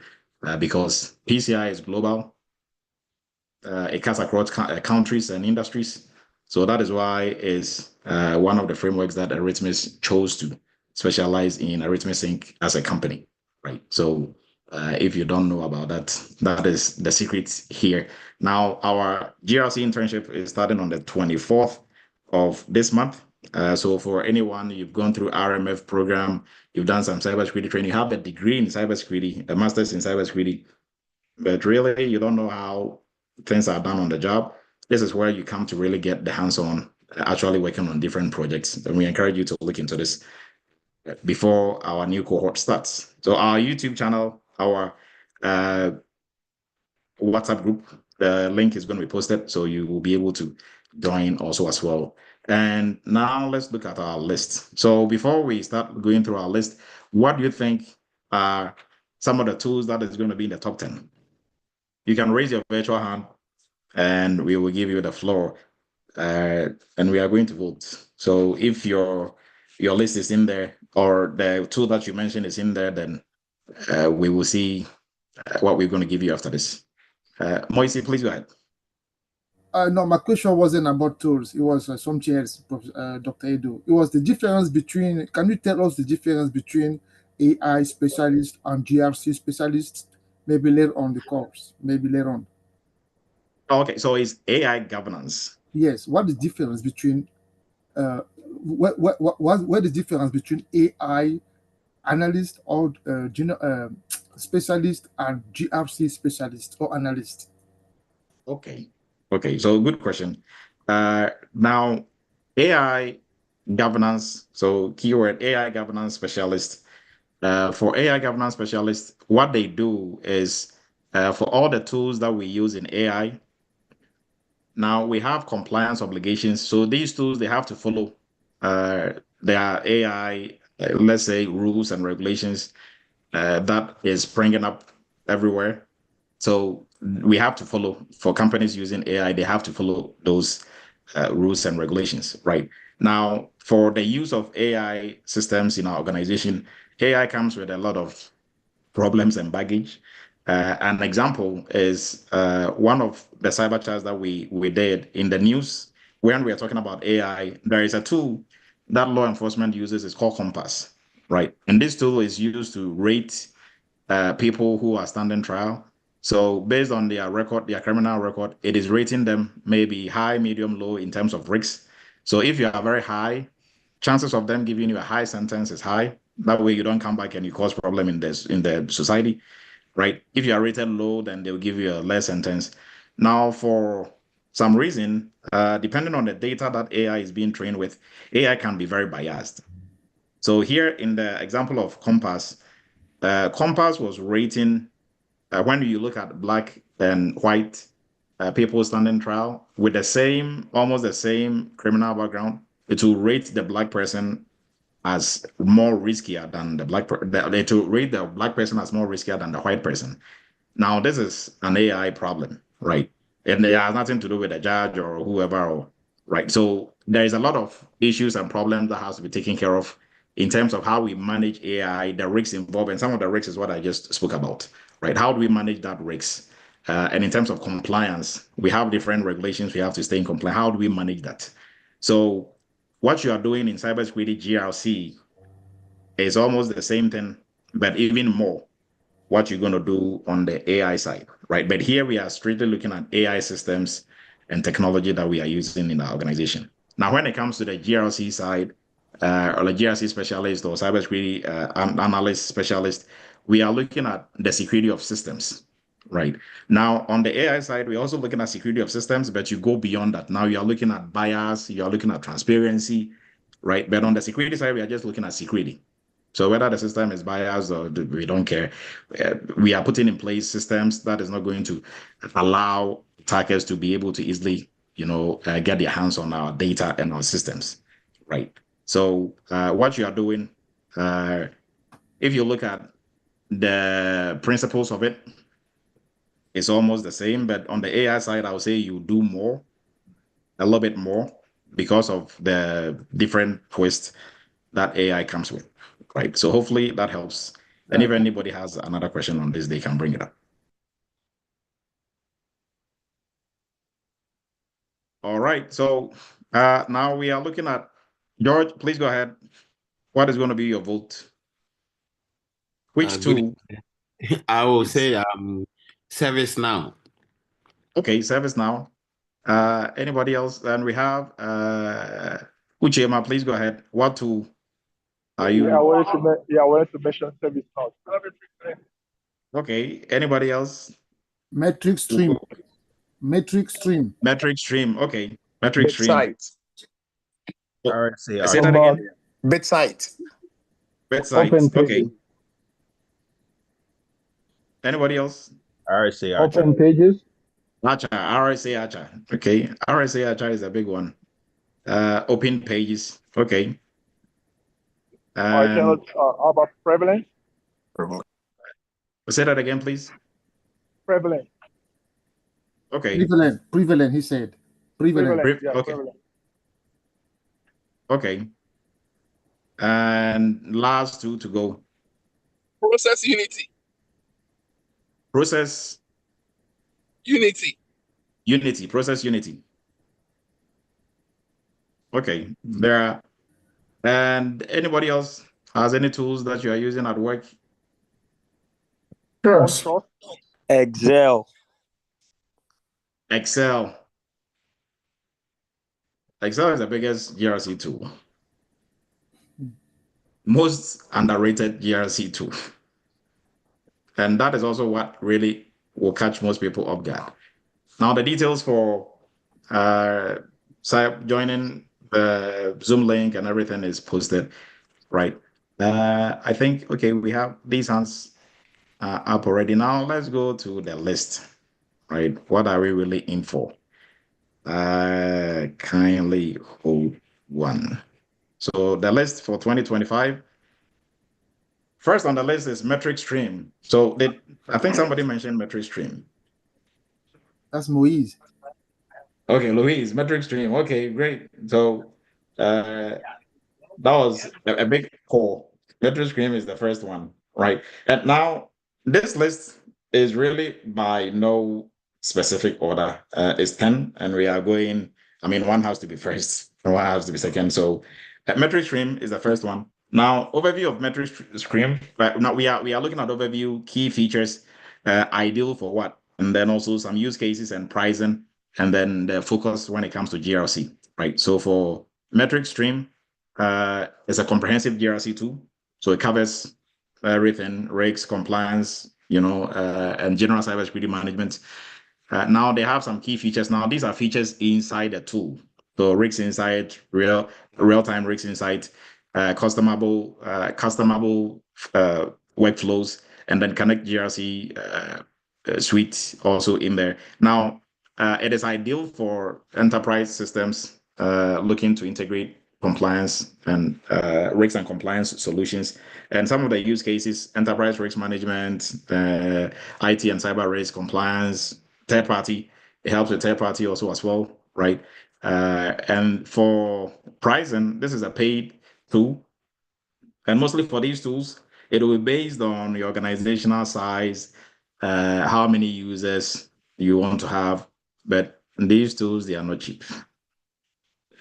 Speaker 1: because PCI is global. It cuts across countries and industries. So that is why it's one of the frameworks that Eretmis chose to specialize in Eretmis Inc. as a company, right? So if you don't know about that, that is the secret here. Now, our GRC internship is starting on the 24th of this month. So for anyone, you've gone through RMF program, you've done some cybersecurity training, you have a degree in cybersecurity, a master's in cybersecurity, but really you don't know how things are done on the job. This is where you come to really get the hands-on, actually working on different projects. And we encourage you to look into this before our new cohort starts. So our YouTube channel, our WhatsApp group, the link is going to be posted, so you will be able to join also as well. And now let's look at our list. So before we start going through our list, what do you think are some of the tools that is going to be in the top 10? You can raise your virtual hand and we will give you the floor. And we are going to vote. So if your list is in there or the tool that you mentioned is in there, then we will see what we're going to give you after this. Moise, please go ahead.
Speaker 4: No, my question wasn't about tools. It was something else, Dr. Edo. It was the difference between, can you tell us the difference between AI specialists and GRC specialists? Maybe later on the course, maybe later on.
Speaker 1: Okay, so it's AI governance.
Speaker 4: Yes, what is the difference between, what is the difference between AI analyst or specialist and GRC specialist or analyst?
Speaker 1: Okay, so good question. Now, AI governance, so keyword AI governance specialist. For AI governance specialists, what they do is for all the tools that we use in AI, now we have compliance obligations. So these tools, they have to follow their AI, let's say, rules and regulations that is springing up everywhere. So we have to follow, for companies using AI, they have to follow those rules and regulations, right? Now, for the use of AI systems in our organization, AI comes with a lot of problems and baggage. An example is one of the cyber chats that we did in the news when we are talking about AI. There is a tool that law enforcement uses. It's called Compass, right? And this tool is used to rate people who are standing trial. So based on their record, their criminal record, it is rating them maybe high, medium, low in terms of risks. So if you are very high, chances of them giving you a high sentence is high. That way you don't come back and you cause problem in the society, right? If you are rated low, then they'll give you a less sentence. Now, for some reason, depending on the data that AI is being trained with, AI can be very biased. So here in the example of Compass, Compass was rating when you look at black and white people standing trial with the same, almost the same criminal background, it will rate the black person as more riskier than the black person. It will rate the black person as more riskier than the white person. Now, this is an AI problem, right? And it has nothing to do with the judge or whoever, right? So there is a lot of issues and problems that has to be taken care of in terms of how we manage AI, the risks involved, and some of the risks is what I just spoke about, right? How do we manage that risks? And in terms of compliance, we have different regulations. We have to stay in compliance. How do we manage that? So what you are doing in cybersecurity GRC is almost the same thing, but even more what you're going to do on the AI side, right? But here we are strictly looking at AI systems and technology that we are using in our organization. Now, when it comes to the GRC side, or the GRC specialist or cybersecurity analyst specialist, we are looking at the security of systems, right? Now, on the AI side, we're also looking at security of systems, but you go beyond that. Now you are looking at bias, you are looking at transparency, right? But on the security side, we are just looking at security. So whether the system is biased or we don't care, we are putting in place systems that is not going to allow attackers to be able to easily, get their hands on our data and our systems, right? So what you are doing, if you look at the principles of it, it's almost the same. But on the AI side, I would say you do more, a little bit more, because of the different twists that AI comes with, right? So hopefully that helps. And if anybody has another question on this, they can bring it up. All right. So now we are looking at, George, please go ahead. What is going to be your vote? Which tool?
Speaker 5: I will say ServiceNow.
Speaker 1: Okay, ServiceNow. Anybody else? And we have Uchema, please go ahead. What tool are you?
Speaker 7: I wanted to mention ServiceNow.
Speaker 1: Okay. Anybody else?
Speaker 4: Metric Stream. Metric Stream.
Speaker 1: Metric Stream. Okay. Metric Stream.
Speaker 8: BitSight.
Speaker 1: Say that again.
Speaker 8: BitSight.
Speaker 1: BitSight. Okay. Anybody else?
Speaker 9: RSA Archer.
Speaker 7: Open Pages.
Speaker 1: Archer, RSA Archer. Okay. RSA Archer is a big one. Open Pages. Okay.
Speaker 7: How about Prevalent?
Speaker 1: Say that again, please.
Speaker 7: Prevalent.
Speaker 1: Okay.
Speaker 4: Prevalent, he said. Prevalent.
Speaker 1: Okay.
Speaker 7: Prevalent.
Speaker 1: Okay. And last two to go.
Speaker 8: Process Unity.
Speaker 1: Process
Speaker 5: Unity.
Speaker 1: Unity. Process Unity. Okay. There are. And anybody else has any tools that you are using at work?
Speaker 7: Trust.
Speaker 2: Excel.
Speaker 1: Excel. Excel is the biggest GRC tool. Most underrated GRC tool. And that is also what really will catch most people off guard. Now, the details for joining the Zoom link and everything is posted, right? I think, okay, we have these hands up already. Now, let's go to the list, right? What are we really in for? Kindly hold one. So the list for 2025. First on the list is metric stream. So I think somebody mentioned metric stream.
Speaker 4: That's Moise.
Speaker 1: Okay, Louise, metric stream. Okay, great. So that was a big call. Metric stream is the first one, right? And now this list is really by no specific order. It's 10, and we are going. I mean, one has to be first, and one has to be second. So metric stream is the first one. Now, overview of metric stream. Now we are looking at overview, key features, ideal for what, and then also some use cases and pricing, and then the focus when it comes to GRC, right? So for metric stream, it's a comprehensive GRC tool. So it covers everything, rigs, compliance, and general cybersecurity management. Now they have some key features. Now these are features inside the tool. So rigs insight, real-time rigs insight, customizable workflows, and then connect GRC suite also in there. Now it is ideal for enterprise systems looking to integrate compliance and risk and compliance solutions. And some of the use cases: enterprise risk management, IT and cyber risk compliance, third party. It helps with third party also as well, right? And for pricing, this is a paid tool. And mostly for these tools, it will be based on your organizational size, how many users you want to have. But these tools, they are not cheap.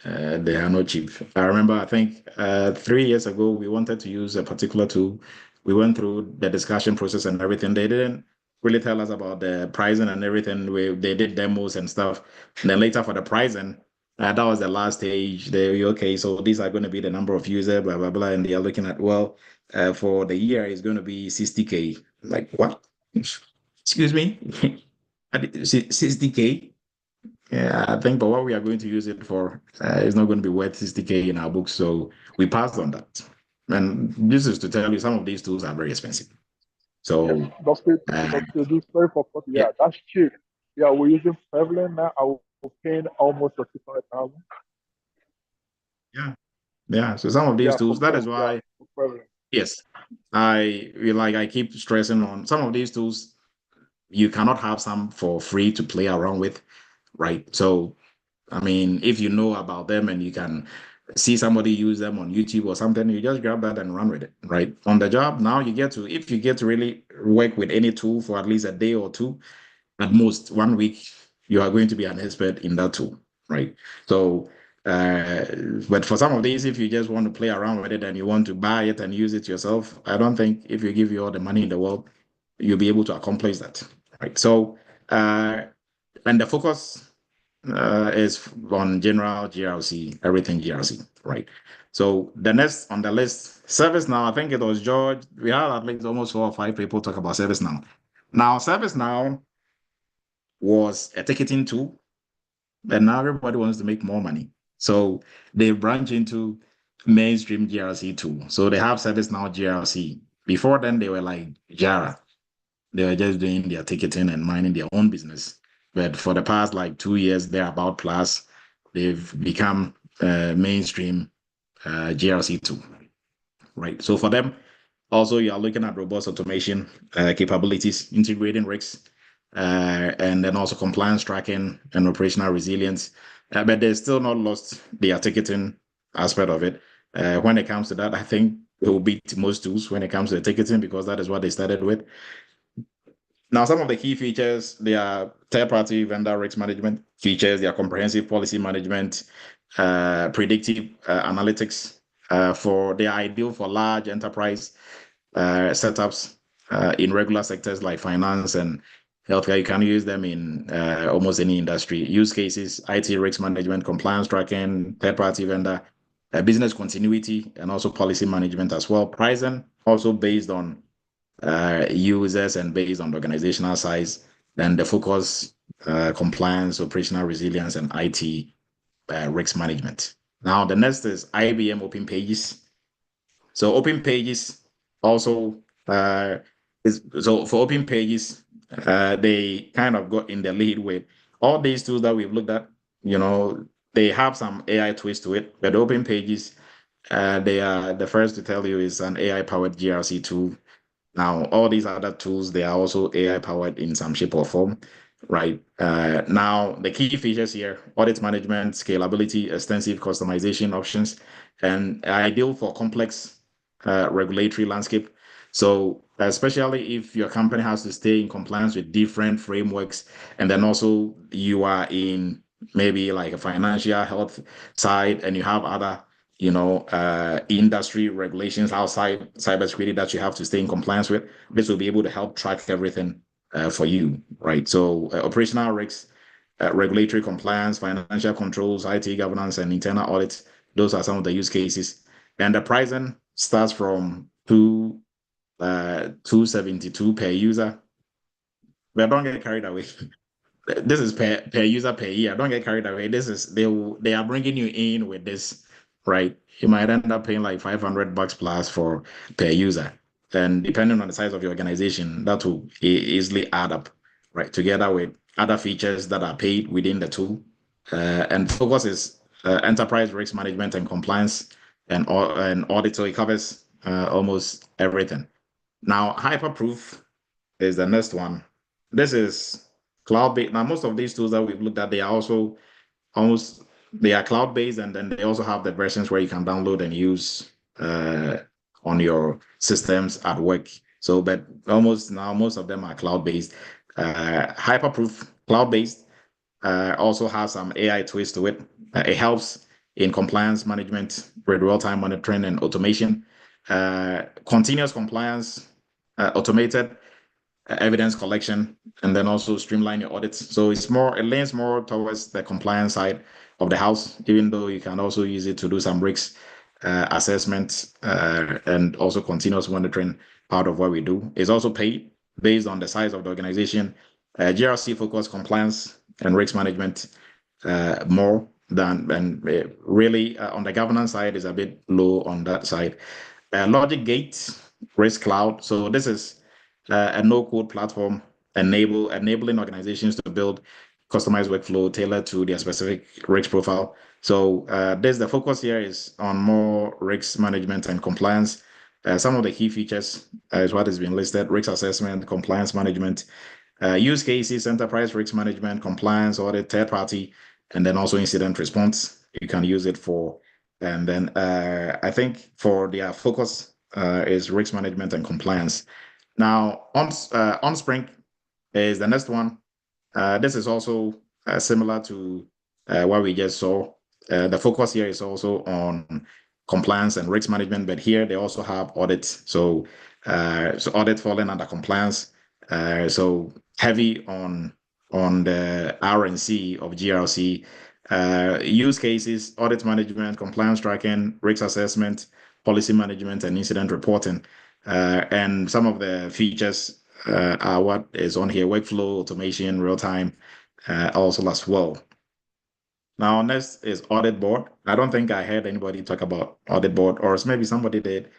Speaker 1: They are not cheap. I remember, I think 3 years ago, we wanted to use a particular tool. We went through the discussion process and everything. They didn't really tell us about the pricing and everything. They did demos and stuff. And then later for the pricing, that was the last stage. Okay, so these are going to be the number of users, blah, blah, blah. And they are looking at, well, for the year, it's going to be 60K. Like, what? Excuse me? 60K? Yeah, I think, but what we are going to use it for is not going to be worth 60K in our books. So we passed on that. And this is to tell you some of these tools are very expensive. So,
Speaker 7: yeah, Dr. Sorry for cutting. Yeah, that's cheap. Yeah, we're using Prevalent now. I was paying almost 600,000.
Speaker 1: Yeah. So some of these tools, that is why, yes, I keep stressing on some of these tools. You cannot have some for free to play around with, right? So, I mean, if you know about them and you can see somebody use them on YouTube or something, you just grab that and run with it, right? On the job, now if you get to really work with any tool for at least a day or two, at most 1 week, you are going to be an expert in that tool, right? So, but for some of these, if you just want to play around with it and you want to buy it and use it yourself, I don't think if you give you all the money in the world, you'll be able to accomplish that, right? So, and the focus is on general GRC, everything GRC, right? So the next on the list, ServiceNow. I think it was George. We had at least almost 4 or 5 people talk about ServiceNow. Now, ServiceNow was a ticketing tool, and now everybody wants to make more money. So they branch into mainstream GRC tool. So they have ServiceNow GRC. Before then, they were like Jira. They were just doing their ticketing and minding their own business. But for the past like 2 years, they're about plus, they've become mainstream GRC tool, right? So for them, also you are looking at robust automation capabilities, integrating rigs, and then also compliance tracking and operational resilience. But they're still not lost their ticketing aspect of it. When it comes to that, I think it will beat most tools when it comes to the ticketing because that is what they started with. Now, some of the key features, they are third-party vendor risk management features, they are comprehensive policy management, predictive analytics. They are ideal for large enterprise setups in regular sectors like finance and healthcare. You can use them in almost any industry. Use cases, IT risk management, compliance tracking, third-party vendor, business continuity, and also policy management as well. Pricing also based on users and based on the organizational size. Then the focus, compliance, operational resilience, and IT risk management. Now, the next is IBM Open Pages. So Open Pages also for Open Pages, they kind of got in the lead with all these tools that we've looked at. You know, they have some AI twist to it, but Open Pages, they are the first to tell you is an AI-powered GRC tool. Now, all these other tools, they are also AI-powered in some shape or form, right? Now, the key features here, audit management, scalability, extensive customization options, and ideal for complex regulatory landscape. So, especially if your company has to stay in compliance with different frameworks, and then also you are in maybe like a financial health side, and you have other industry regulations outside cybersecurity that you have to stay in compliance with. This will be able to help track everything for you, right? So operational risks, regulatory compliance, financial controls, IT governance, and internal audits. Those are some of the use cases. And the pricing starts from 272 per user. But don't get carried away. This is per user per year. Don't get carried away. This is they are bringing you in with this, right? You might end up paying like $500 plus for per user, and depending on the size of your organization, that will easily add up, right? Together with other features that are paid within the tool, and focus is enterprise risk management and compliance and audit, so it covers almost everything. Now, Hyperproof is the next one. This is cloud-based. Now, most of these tools that we've looked at, they are also they are cloud-based, and then they also have the versions where you can download and use on your systems at work. So, but almost now, most of them are cloud-based. Hyperproof, cloud-based, also has some AI twist to it. It helps in compliance management, real-time monitoring and automation, continuous compliance, automated evidence collection, and then also streamline your audits. So it leans more towards the compliance side of the house, even though you can also use it to do some risk assessment and also continuous monitoring, part of what we do. It's also paid based on the size of the organization. GRC focus compliance and risk management more than, and really on the governance side is a bit low on that side. Logic Gate, Risk Cloud. So this is a no-code platform enabling organizations to build customized workflow tailored to their specific risk profile. So the focus here is on more risk management and compliance. Some of the key features is what has been listed: risk assessment, compliance management, use cases, enterprise risk management, compliance, audit, third party, and then also incident response. You can use it for, and then I think for their focus is risk management and compliance. Now, OnSpring is the next one. This is also similar to what we just saw. The focus here is also on compliance and risk management, but here they also have audits. So audit falling under compliance. So heavy on the R&C of GRC. Use cases, audit management, compliance tracking, risk assessment, policy management, and incident reporting. And some of the features are what is on here: workflow, automation, real-time, also as well. Now, next is Audit Board. I don't think I heard anybody talk about Audit Board, or maybe somebody did.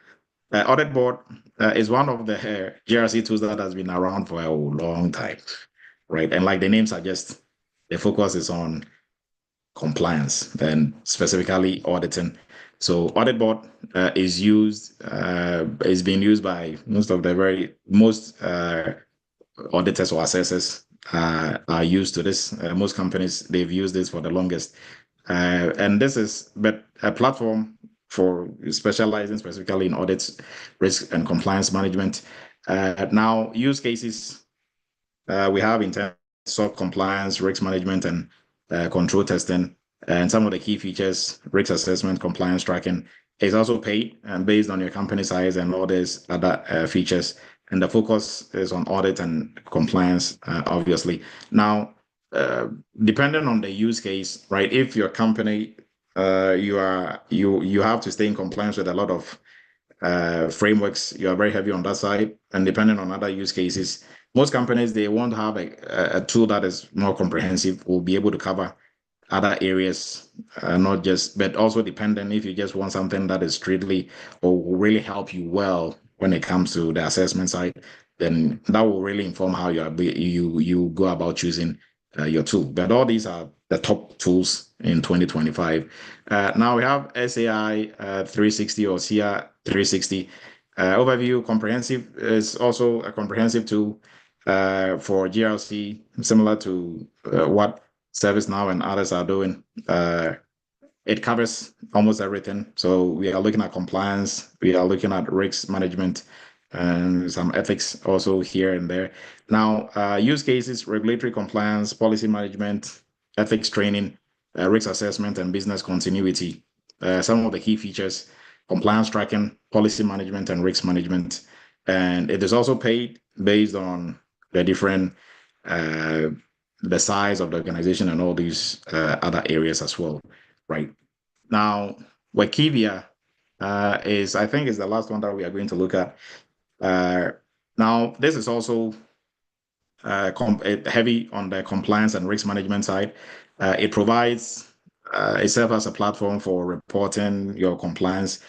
Speaker 1: Audit Board is one of the GRC tools that has been around for a long time, right? And like the name suggests, the focus is on compliance and specifically auditing. So Audit Board is being used by most auditors or assessors are used to this. Most companies, they've used this for the longest. And this is a platform for specializing specifically in audits, risk and compliance management. Now, use cases we have in terms of compliance, risk management, and control testing. And some of the key features, risk assessment, compliance tracking, is also paid and based on your company size and all these other features. And the focus is on audit and compliance, obviously. Now, depending on the use case, right? If your company, you have to stay in compliance with a lot of frameworks, you are very heavy on that side. And depending on other use cases, most companies, they want to have a tool that is more comprehensive, will be able to cover other areas, not just, but also dependent if you just want something that is strictly or will really help you well when it comes to the assessment side, then that will really inform how you go about choosing your tool. But all these are the top tools in 2025. Now we have SAI 360 or CR 360. Overview comprehensive is also a comprehensive tool for GRC, similar to what ServiceNow and others are doing. It covers almost everything. So we are looking at compliance, we are looking at risk management, and some ethics also here and there. Now, use cases, regulatory compliance, policy management, ethics training, risk assessment, and business continuity. Some of the key features, compliance tracking, policy management, and risk management. And it is also paid based on the different the size of the organization and all these other areas as well, right? Now, Workivia I think is the last one that we are going to look at. Now, this is also heavy on the compliance and risk management side. It provides itself as a platform for reporting your compliance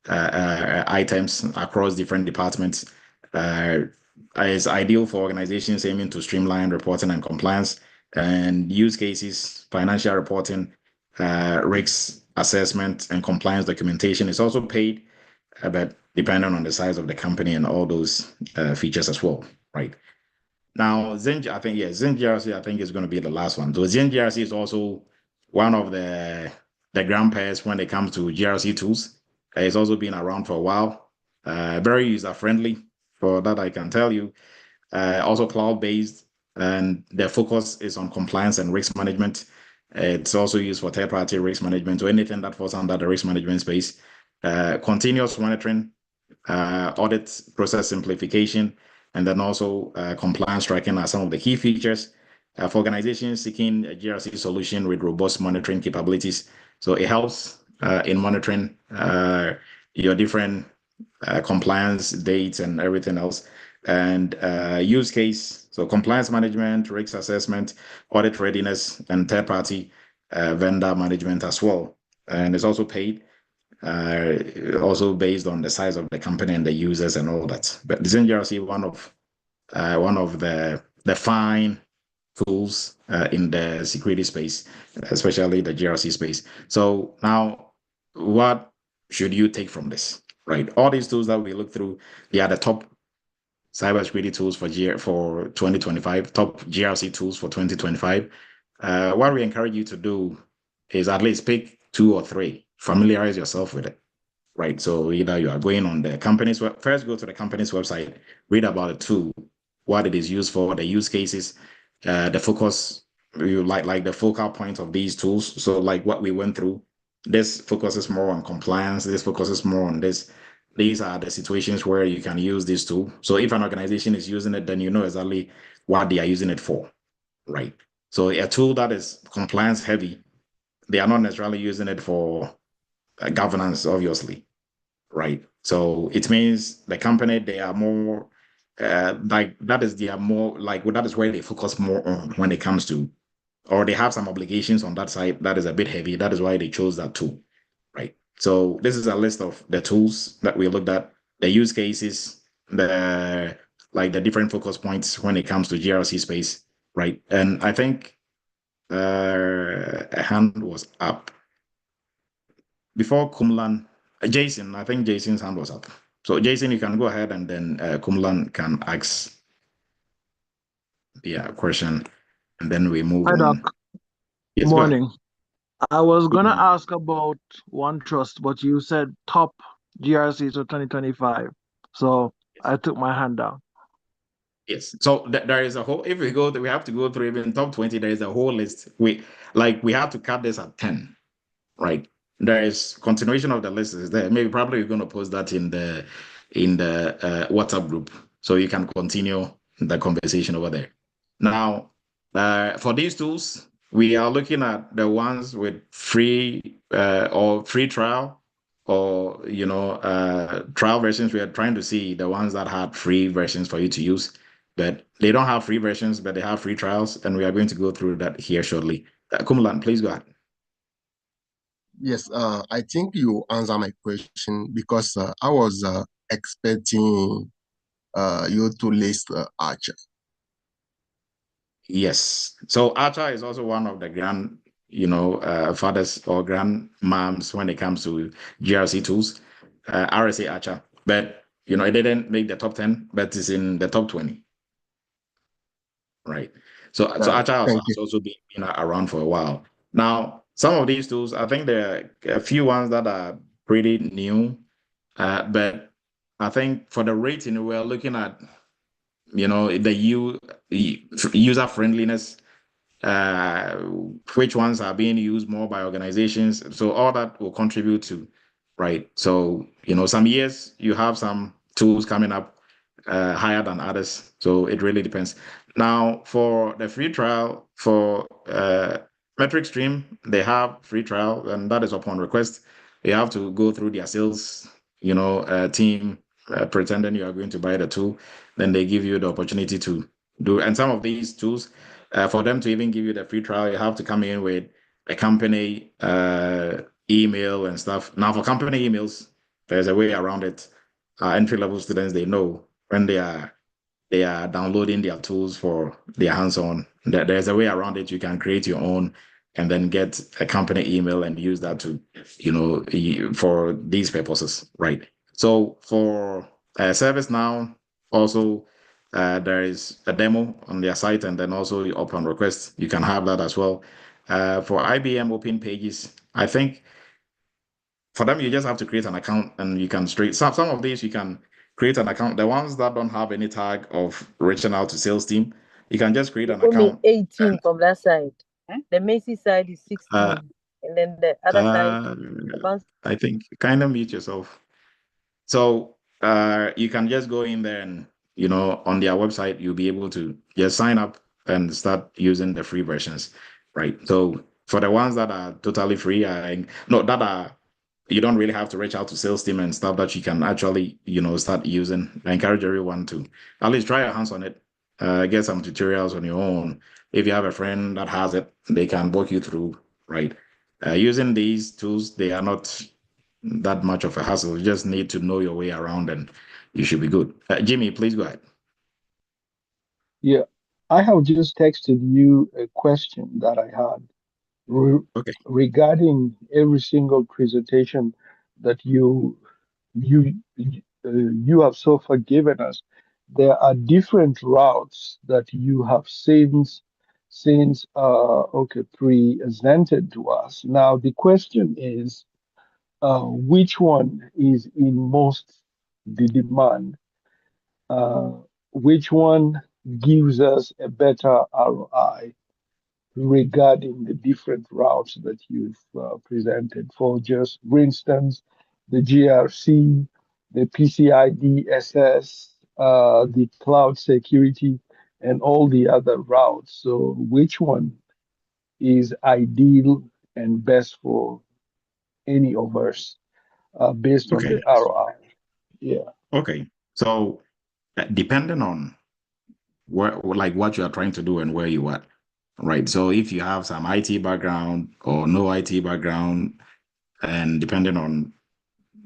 Speaker 1: items across different departments. It's ideal for organizations aiming to streamline reporting and compliance and use cases, financial reporting, risk assessment, and compliance documentation. It's also paid, but depending on the size of the company and all those features as well, right? Now, Zen GRC, I think is going to be the last one. So Zen GRC is also one of the grandpas when it comes to GRC tools. It's also been around for a while. Very user-friendly, for that I can tell you. Also cloud-based, and the focus is on compliance and risk management. It's also used for third-party risk management, or anything that falls under the risk management space. Continuous monitoring, audit process simplification, and then also compliance tracking are some of the key features for organizations seeking a GRC solution with robust monitoring capabilities. So it helps in monitoring your different compliance dates and everything else. And use case, so compliance management, risk assessment, audit readiness, and third-party vendor management as well. And it's also paid, also based on the size of the company and the users and all that. But the GRC, one of the fine tools in the security space, especially the GRC space. So now, what should you take from this? Right, all these tools that we look through, they are the top cybersecurity tools for 2025, top GRC tools for 2025. What we encourage you to do is at least pick 2 or 3, familiarize yourself with it, right? So either you are going on the company's first go to the company's website, read about the tool, what it is used for, the use cases, the focus, you like the focal point of these tools. So like what we went through, this focuses more on compliance, this focuses more on this. These are the situations where you can use this tool. So if an organization is using it, then you know exactly what they are using it for, right? So a tool that is compliance heavy, they are not necessarily using it for governance, obviously, right? So it means the company, they are more that is where they focus more on when it comes to, or they have some obligations on that side that is a bit heavy. That is why they chose that tool, right? So this is a list of the tools that we looked at, the use cases, the different focus points when it comes to GRC space, right? And I think a hand was up before Kumlan. Jason, I think Jason's hand was up. So Jason, you can go ahead, and then Kumlan can ask the question, and then we move
Speaker 8: Hi,
Speaker 1: on.
Speaker 8: Doc.
Speaker 1: Yes,
Speaker 8: Morning. I was gonna
Speaker 1: morning.
Speaker 8: ask about OneTrust, but you said top GRC for 2025, so I took my hand down.
Speaker 1: Yes. So there is a whole, if we go, we have to go through even top 20, there is a whole list. We have to cut this at 10, right? There is continuation of the list is there. Maybe probably we're going to post that in the WhatsApp group. So you can continue the conversation over there. Now, for these tools, we are looking at the ones with free or free trial, or trial versions. We are trying to see the ones that had free versions for you to use, but they don't have free versions, but they have free trials, and we are going to go through that here shortly. Kumulan, please go ahead.
Speaker 9: Yes, I think you answer my question because I was expecting you to list Archer.
Speaker 1: Yes. So Archer is also one of the fathers or grandmoms when it comes to GRC tools, RSA Archer. But, it didn't make the top 10, but it's in the top 20. Right. So Archer has also been around for a while. Now, some of these tools, I think there are a few ones that are pretty new, but I think for the rating, we're looking at, the user friendliness, which ones are being used more by organizations. So all that will contribute to, right? So, some years you have some tools coming up higher than others. So it really depends. Now, for the free trial, for Metric Stream, they have free trial, and that is upon request. You have to go through their sales, team, pretending you are going to buy the tool. Then they give you the opportunity to do. And some of these tools, for them to even give you the free trial, you have to come in with a company email and stuff. Now, for company emails, there's a way around it. Entry-level students, they know when they are downloading their tools for their hands-on. There's a way around it. You can create your own and then get a company email and use that to, for these purposes, right? So for ServiceNow, also there is a demo on their site, and then also upon request, you can have that as well. For IBM Open Pages, I think for them, you just have to create an account, and you can some of these you can create an account. The ones that don't have any tag of reaching out to sales team, you can just create an account.
Speaker 10: 18 from that side. The Macy side is 16, and then the other side.
Speaker 1: I think kind of mute yourself. So you can just go in there and on their website you'll be able to just sign up and start using the free versions, right? So for the ones that are totally free, you don't really have to reach out to sales team and stuff, that you can actually, start using. I encourage everyone to at least try your hands on it, get some tutorials on your own. If you have a friend that has it, they can walk you through, right? Using these tools, they are not that much of a hassle. You just need to know your way around and you should be good. Jimmy, please go ahead.
Speaker 11: Yeah, I have just texted you a question that I had regarding every single presentation that you have so far given us. There are different routes that you have since presented to us. Now the question is, which one is in most the demand? Which one gives us a better ROI regarding the different routes that you've presented? For instance, the GRC, the PCI DSS, the cloud security, and all the other routes. So which one is ideal and best for any of us based on the ROI? Yeah.
Speaker 1: Okay. So depending on what you are trying to do and where you are, right? So if you have some IT background or no IT background, and depending on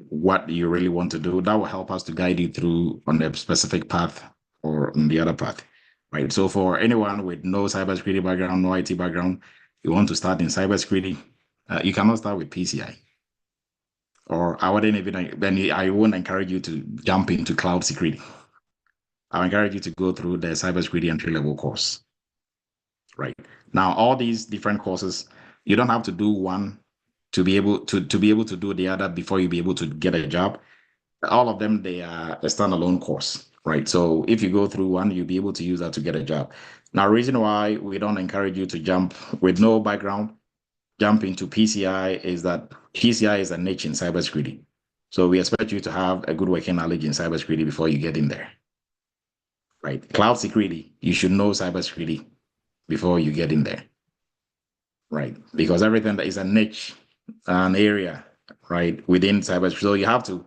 Speaker 1: what you really want to do, that will help us to guide you through on the specific path or on the other path, right? So for anyone with no cybersecurity background, no IT background, you want to start in cybersecurity, you cannot start with PCI. Or I wouldn't encourage you to jump into cloud security. I encourage you to go through the cybersecurity entry-level course. Right. Now, all these different courses, you don't have to do one to be able to do the other before you be able to get a job. All of them, they are a standalone course, right? So if you go through one, you'll be able to use that to get a job. Now, reason why we don't encourage you to jump with no background, jump into PCI is that PCI is a niche in cybersecurity. So we expect you to have a good working knowledge in cybersecurity before you get in there, right? Cloud security, you should know cybersecurity before you get in there, right? Because everything that is a niche, an area, right, within cybersecurity. So you have to,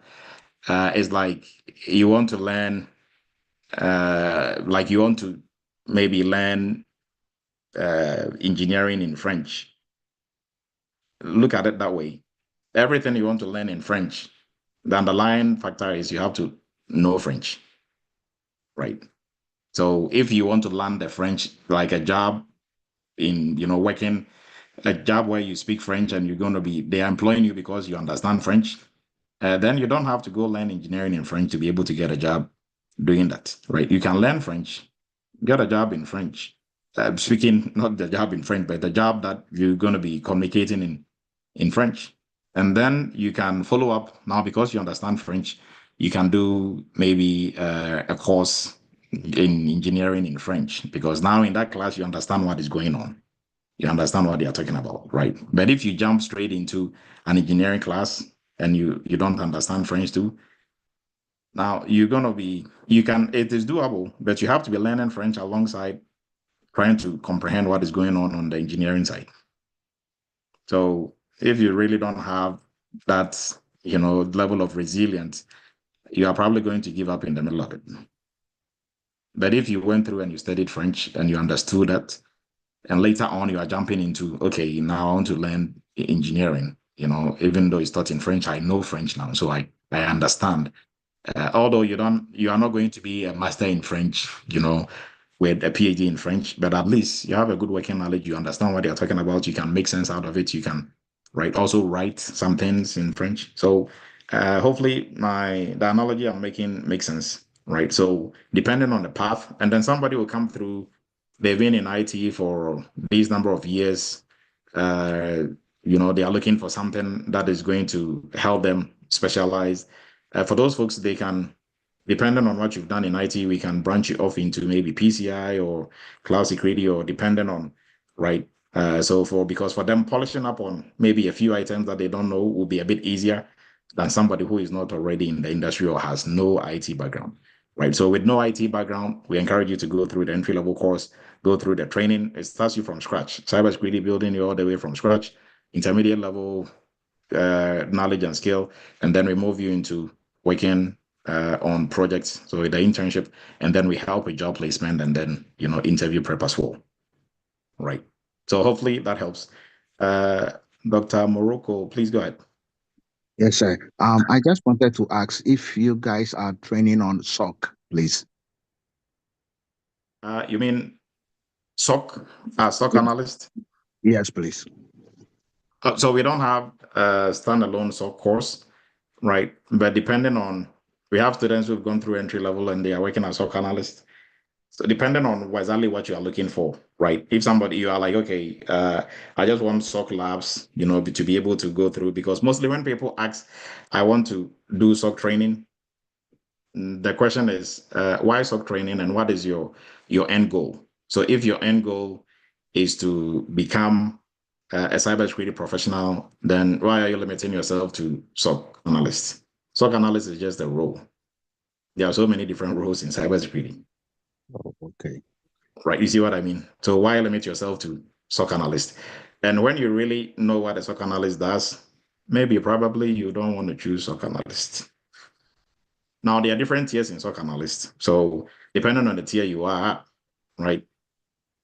Speaker 1: it's like you want to learn, like you want to maybe learn engineering in French. Look at it that way. Everything you want to learn in French, the underlying factor is you have to know French, right? So if you want to learn the French, like a job in, working a job where you speak French and you're going to be, they're employing you because you understand French, then you don't have to go learn engineering in French to be able to get a job doing that, right? You can learn French, get a job in French, speaking, not the job in French, but the job that you're going to be communicating in French. And then you can follow up now because you understand French. You can do maybe a course in engineering in French because now in that class, you understand what is going on. You understand what they are talking about, right? But if you jump straight into an engineering class and you don't understand French too, now you're going to be, it is doable, but you have to be learning French alongside trying to comprehend what is going on the engineering side. So if you really don't have that, level of resilience, you are probably going to give up in the middle of it. But if you went through and you studied French and you understood that, and later on you are jumping into, okay, now I want to learn engineering, even though it's taught in French, I know French now, so I understand. Although you are not going to be a master in French, with a PhD in French, but at least you have a good working knowledge. You understand what they're talking about. You can make sense out of it. You can also write some things in French. So hopefully the analogy I'm making makes sense, right? So depending on the path, and then somebody will come through, they've been in IT for these number of years. They are looking for something that is going to help them specialize. For those folks, they can, depending on what you've done in IT, we can branch you off into maybe PCI or cloud security, or depending on, right? Because for them, polishing up on maybe a few items that they don't know will be a bit easier than somebody who is not already in the industry or has no IT background, right? So with no IT background, we encourage you to go through the entry-level course, go through the training. It starts you from scratch. Cybersecurity building you all the way from scratch, intermediate level knowledge and skill, and then we move you into working on projects, so the internship, and then we help with job placement, and then interview prep as well, right? So hopefully that helps. Dr. Morocco, please go ahead.
Speaker 12: Yes, sir. I just wanted to ask if you guys are training on SOC, please.
Speaker 1: You mean SOC, SOC analyst?
Speaker 12: Yes, please.
Speaker 1: So we don't have a standalone SOC course, right? But depending on, we have students who've gone through entry level and they are working as SOC analysts. So depending on exactly what you are looking for, right? If you are like, okay, I just want SOC labs, to be able to go through, because mostly when people ask, I want to do SOC training, the question is, why SOC training and what is your end goal? So if your end goal is to become a cybersecurity professional, then why are you limiting yourself to SOC analyst? SOC analyst is just a role. There are so many different roles in cybersecurity.
Speaker 12: Oh, okay.
Speaker 1: Right, you see what I mean? So why limit yourself to SOC analyst? And when you really know what a SOC analyst does, maybe probably you don't want to choose SOC analyst. Now, there are different tiers in SOC analyst. So depending on the tier you are at, right?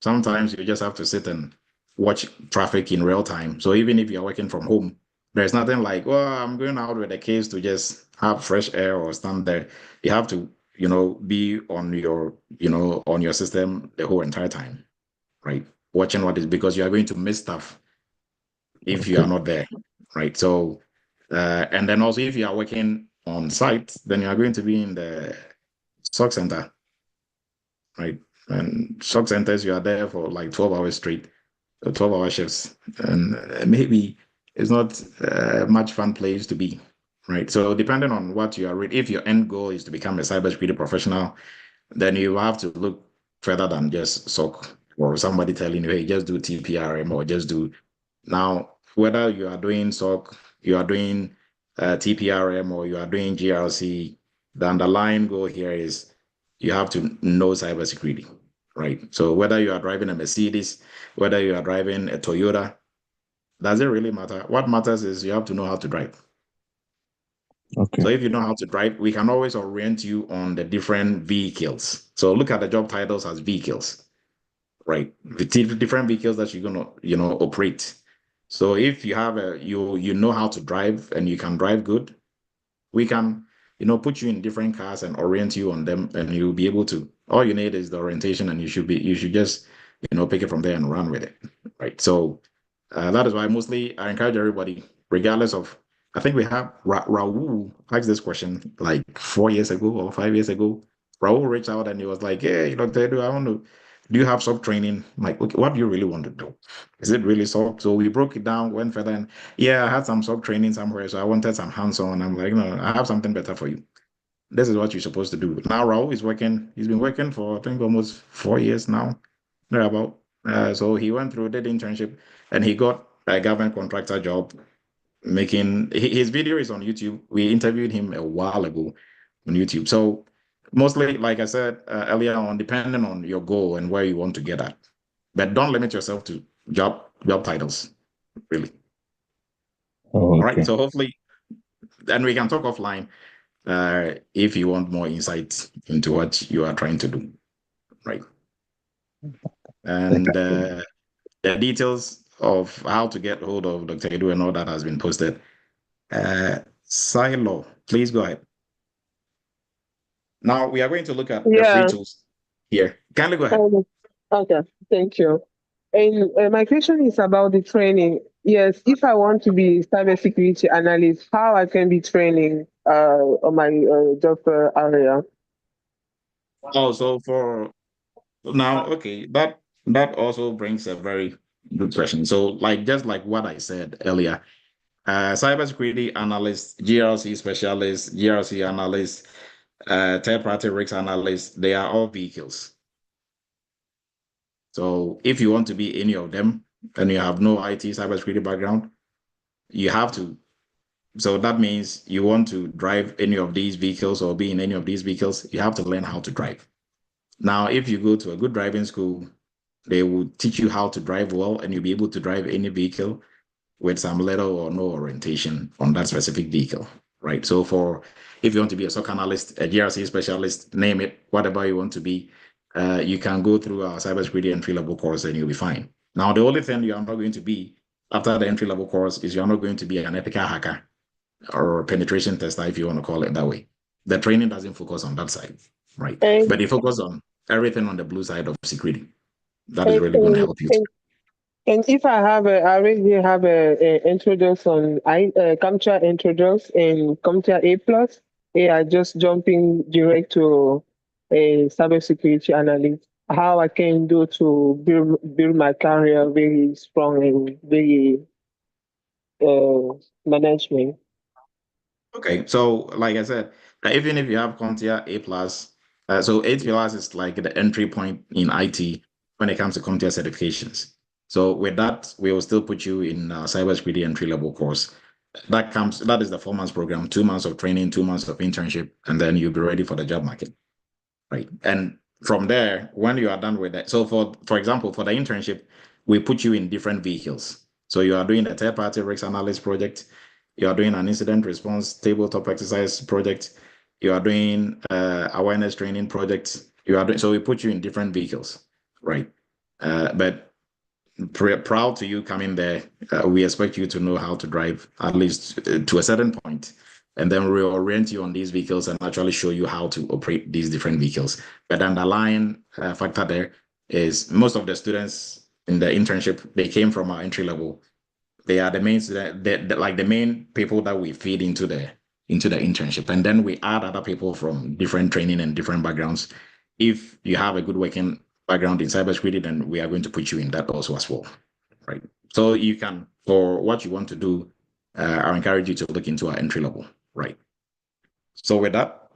Speaker 1: Sometimes you just have to sit and watch traffic in real time. So even if you're working from home, there's nothing like, well, I'm going out with a case to just have fresh air or stand there. You have to, be on your system the whole entire time, right? Watching what is, because you are going to miss stuff if you are not there, right? So, and then also if you are working on site, then you are going to be in the SOC center, right? And SOC centers, you are there for like 12 hours straight, 12-hour shifts, and maybe it's not a much fun place to be, right? So depending on what you are reading, if your end goal is to become a cybersecurity professional, then you have to look further than just SOC or somebody telling you, hey, just do TPRM or just do. Now, whether you are doing SOC, you are doing TPRM, or you are doing GRC, the underlying goal here is you have to know cybersecurity, right? So whether you are driving a Mercedes, whether you are driving a Toyota, does it really matter? What matters is you have to know how to drive.
Speaker 12: Okay.
Speaker 1: So if you know how to drive, we can always orient you on the different vehicles. So look at the job titles as vehicles, right? The different vehicles that you're gonna, operate. So if you have you know how to drive and you can drive good, we can, put you in different cars and orient you on them, and you'll be able to. All you need is the orientation, and you should just, pick it from there and run with it, right? So that is why mostly I encourage everybody, regardless of. I think we have Raul asked this question like 4 years ago or 5 years ago. Raul reached out and he was like, "Hey, Dr. Edu, I want to. Do you have sub training?" I'm like, okay, what do you really want to do? Is it really sub? So we broke it down, went further, and yeah, I had some sub training somewhere, so I wanted some hands-on. I'm like, no, I have something better for you. This is what you're supposed to do. Now Raul is working. He's been working for I think almost 4 years now. Thereabout. So he went through, did internship, and he got a government contractor job. His video is on YouTube. We interviewed him a while ago on YouTube. So mostly, like I said earlier on, depending on your goal and where you want to get at, but don't limit yourself to job titles, really.
Speaker 12: Oh,
Speaker 1: All right.
Speaker 12: okay.
Speaker 1: So hopefully, and we can talk offline if you want more insight into what you are trying to do, right? And the details of how to get hold of Dr. Edu and all that has been posted. Silo, please go ahead. Now we are going to look at the free tools here. Kindly go ahead.
Speaker 13: Okay, thank you. And my question is about the training. Yes, if I want to be cybersecurity analyst, how I can be training on my job area?
Speaker 1: Oh, so for now, okay, that also brings a very good question. So, like just like what I said earlier, cybersecurity analyst, GRC specialist, GRC analyst, third-party risk analyst, they are all vehicles. So if you want to be any of them and you have no IT cybersecurity background, you have to. So that means you want to drive any of these vehicles or be in any of these vehicles, you have to learn how to drive. Now, if you go to a good driving school, they will teach you how to drive well, and you'll be able to drive any vehicle with some little or no orientation on that specific vehicle, right? So if you want to be a SOC analyst, a GRC specialist, name it, whatever you want to be, you can go through our cybersecurity entry-level course and you'll be fine. Now, the only thing you are not going to be after the entry-level course is you're not going to be an ethical hacker or penetration tester, if you want to call it that way. The training doesn't focus on that side, right? But it focuses on everything on the blue side of security. That is really going to help you.
Speaker 13: And if I already have a introduction, CAMTCHA introduction and CAMTCHA A+, I just jumping direct to a cybersecurity analyst. How I can do to build my career very strong and very management.
Speaker 1: Okay, so like I said, even if you have CompTIA A+, so A+ is like the entry point in IT when it comes to CompTIA certifications. So with that, we will still put you in cybersecurity entry-level course. That is the 4 months program, 2 months of training, 2 months of internship, and then you'll be ready for the job market, right? And from there, when you are done with that, so for example, for the internship, we put you in different vehicles. So you are doing a third-party risk analyst project, you are doing an incident response tabletop exercise project, you are doing awareness training project, so we put you in different vehicles, right? But proud to you coming there. We expect you to know how to drive at least to a certain point, and then we'll orient you on these vehicles and actually show you how to operate these different vehicles. But the underlying factor there is most of the students in the internship, they came from our entry level. They are the main like the main people that we feed into the internship, and then we add other people from different training and different backgrounds. If you have a good working background in cybersecurity, then we are going to put you in that also as well, right? So you can, for what you want to do, I encourage you to look into our entry level. right? So with that,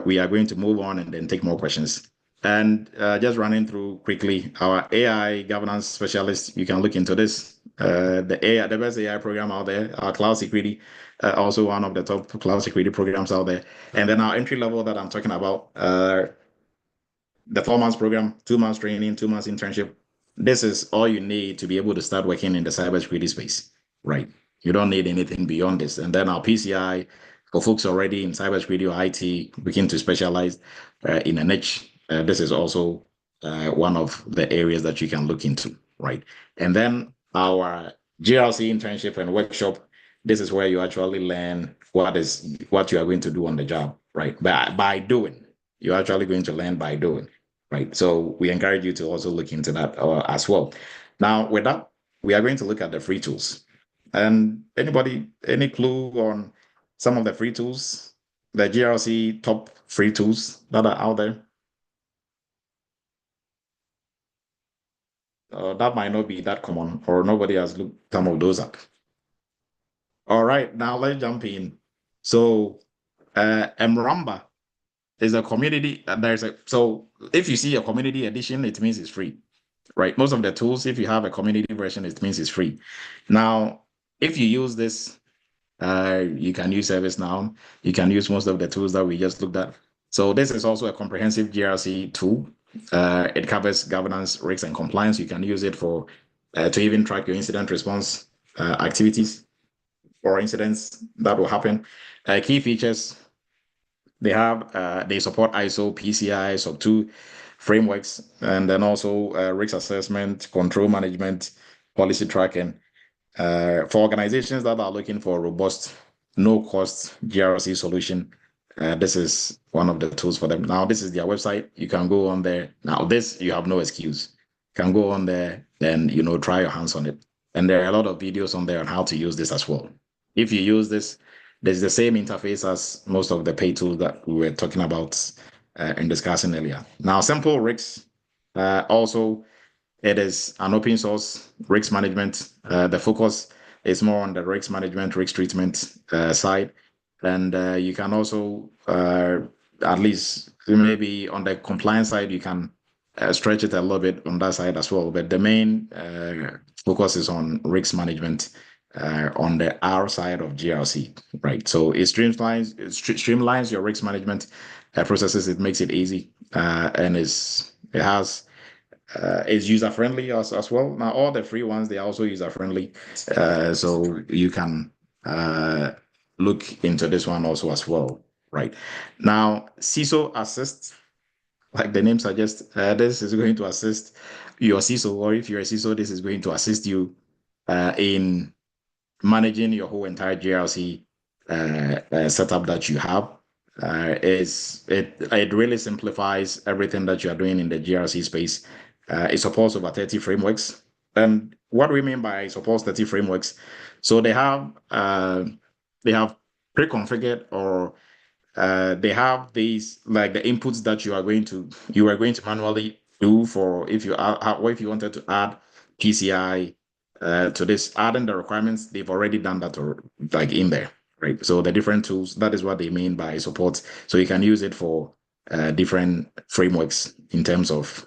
Speaker 1: we are going to move on and then take more questions. And just running through quickly, our AI governance specialist, you can look into this. The best AI program out there, our cloud security, also one of the top cloud security programs out there. And then our entry level that I'm talking about, the 4 months program, 2 months training, 2 months internship. This is all you need to be able to start working in the cybersecurity space, right? You don't need anything beyond this. And then our PCI, for folks already in cybersecurity or IT, looking to specialize in a niche, this is also one of the areas that you can look into, right? And then our GRC internship and workshop, this is where you actually learn what you are going to do on the job, right? By doing, you're actually going to learn by doing, right? So we encourage you to also look into that as well. Now, with that, we are going to look at the free tools. And anybody, any clue on some of the free tools, the GRC top free tools that are out there? That might not be that common, or nobody has looked some of those up. All right, now let's jump in. So, Mramba is a community. So if you see a community edition, it means it's free, right? Most of the tools, if you have a community version, it means it's free. Now, if you use this, you can use ServiceNow. You can use most of the tools that we just looked at. So this is also a comprehensive GRC tool. It covers governance, risks, and compliance. You can use it for to even track your incident response activities or incidents that will happen. Key features: they support ISO, PCI, SOC 2 frameworks, and then also risk assessment, control management, policy tracking. For organizations that are looking for a robust, no-cost GRC solution, this is one of the tools for them. Now, this is their website. You can go on there. Now, this, you have no excuse. You can go on there and, try your hands on it. And there are a lot of videos on there on how to use this as well. If you use this, there's the same interface as most of the paid tools that we were talking about and discussing earlier. Now, Simple Risk, also, it is an open source risk management. The focus is more on the risk management, risk treatment side. And you can also, at least maybe on the compliance side, you can stretch it a little bit on that side as well. But the main focus is on risk management on the R side of GRC, right? So it streamlines your risk management processes. It makes it easy, and it has is user friendly as well. Now, all the free ones, they are also user friendly, so you can look into this one also as well, right? Now, CISO Assist, like the name suggests, this is going to assist your CISO, or if you're a CISO, this is going to assist you in managing your whole entire GRC setup that you have. It really simplifies everything that you are doing in the GRC space. It supports over 30 frameworks. And what we mean by supports 30 frameworks, so they have pre-configured, or they have these, like the inputs that you are going to manually do for if you wanted to add PCI to this, adding the requirements, they've already done that, or like in there, right? So the different tools, that is what they mean by support. So you can use it for different frameworks in terms of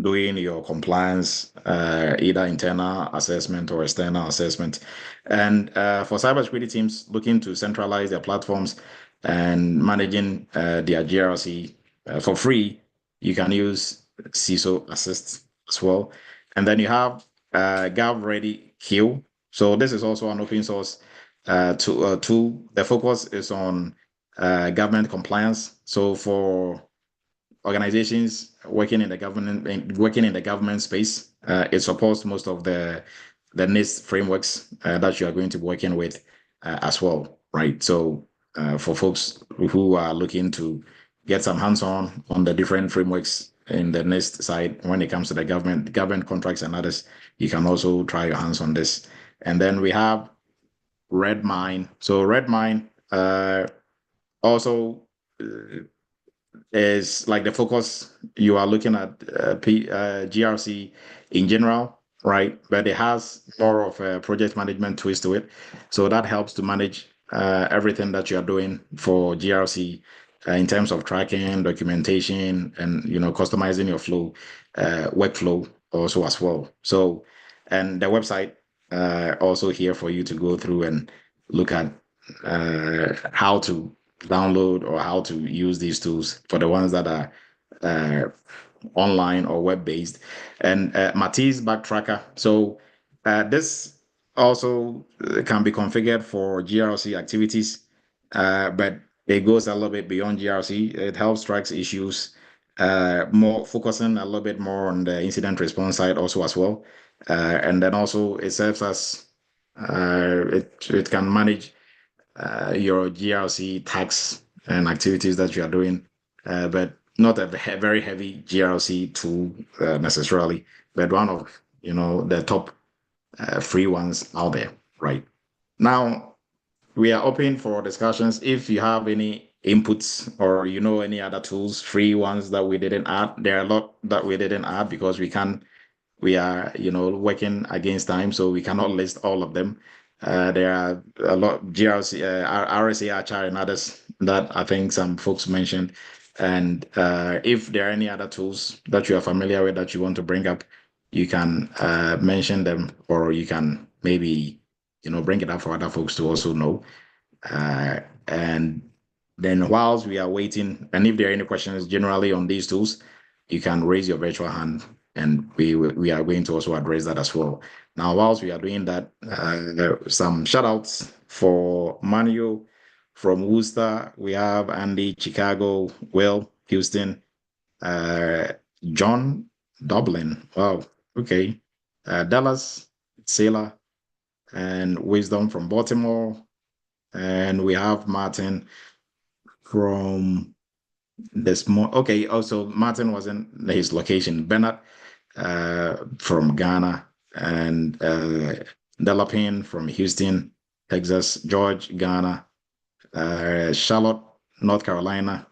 Speaker 1: doing your compliance, either internal assessment or external assessment. And for cybersecurity teams looking to centralize their platforms and managing their GRC for free, you can use CISO Assist as well. And then you have GovReady Q. So this is also an open source tool. The focus is on government compliance. So for organizations working in the government space, it supports most of the NIST frameworks that you are going to be working with as well, right? So for folks who are looking to get some hands-on on the different frameworks in the NIST side, when it comes to the government contracts and others, you can also try your hands on this. And then we have Redmine. So Redmine also is like the focus. You are looking at GRC in general, right? But it has more of a project management twist to it. So that helps to manage everything that you are doing for GRC in terms of tracking, documentation, and customizing your flow, workflow also as well. So, and the website also here for you to go through and look at how to download or how to use these tools for the ones that are online or web-based. And Matisse Backtracker. So this also can be configured for GRC activities, but it goes a little bit beyond GRC. It helps track issues, more focusing a little bit more on the incident response side also as well. And then also it serves as it can manage your GRC tags and activities that you are doing, but not a very heavy GRC tool necessarily, but one of the top free ones out there. Right now, we are open for discussions. If you have any inputs or any other tools, free ones that we didn't add, there are a lot that we didn't add because we are working against time, so we cannot list all of them. There are a lot GRC, RSA, HR, and others that I think some folks mentioned. And if there are any other tools that you are familiar with that you want to bring up, you can mention them, or you can maybe bring it up for other folks to also know. And then whilst we are waiting, and if there are any questions generally on these tools, you can raise your virtual hand, and we are going to also address that as well. Now, whilst we are doing that, some shout outs for Manuel from Worcester. We have Andy, Chicago, Will, Houston, John, Dublin. Wow, okay. Dallas, Sailor, and Wisdom from Baltimore. And we have Martin from okay, also Martin was in his location. Bernard from Ghana, and Delapin from Houston, Texas. George, Ghana. Charlotte, North Carolina.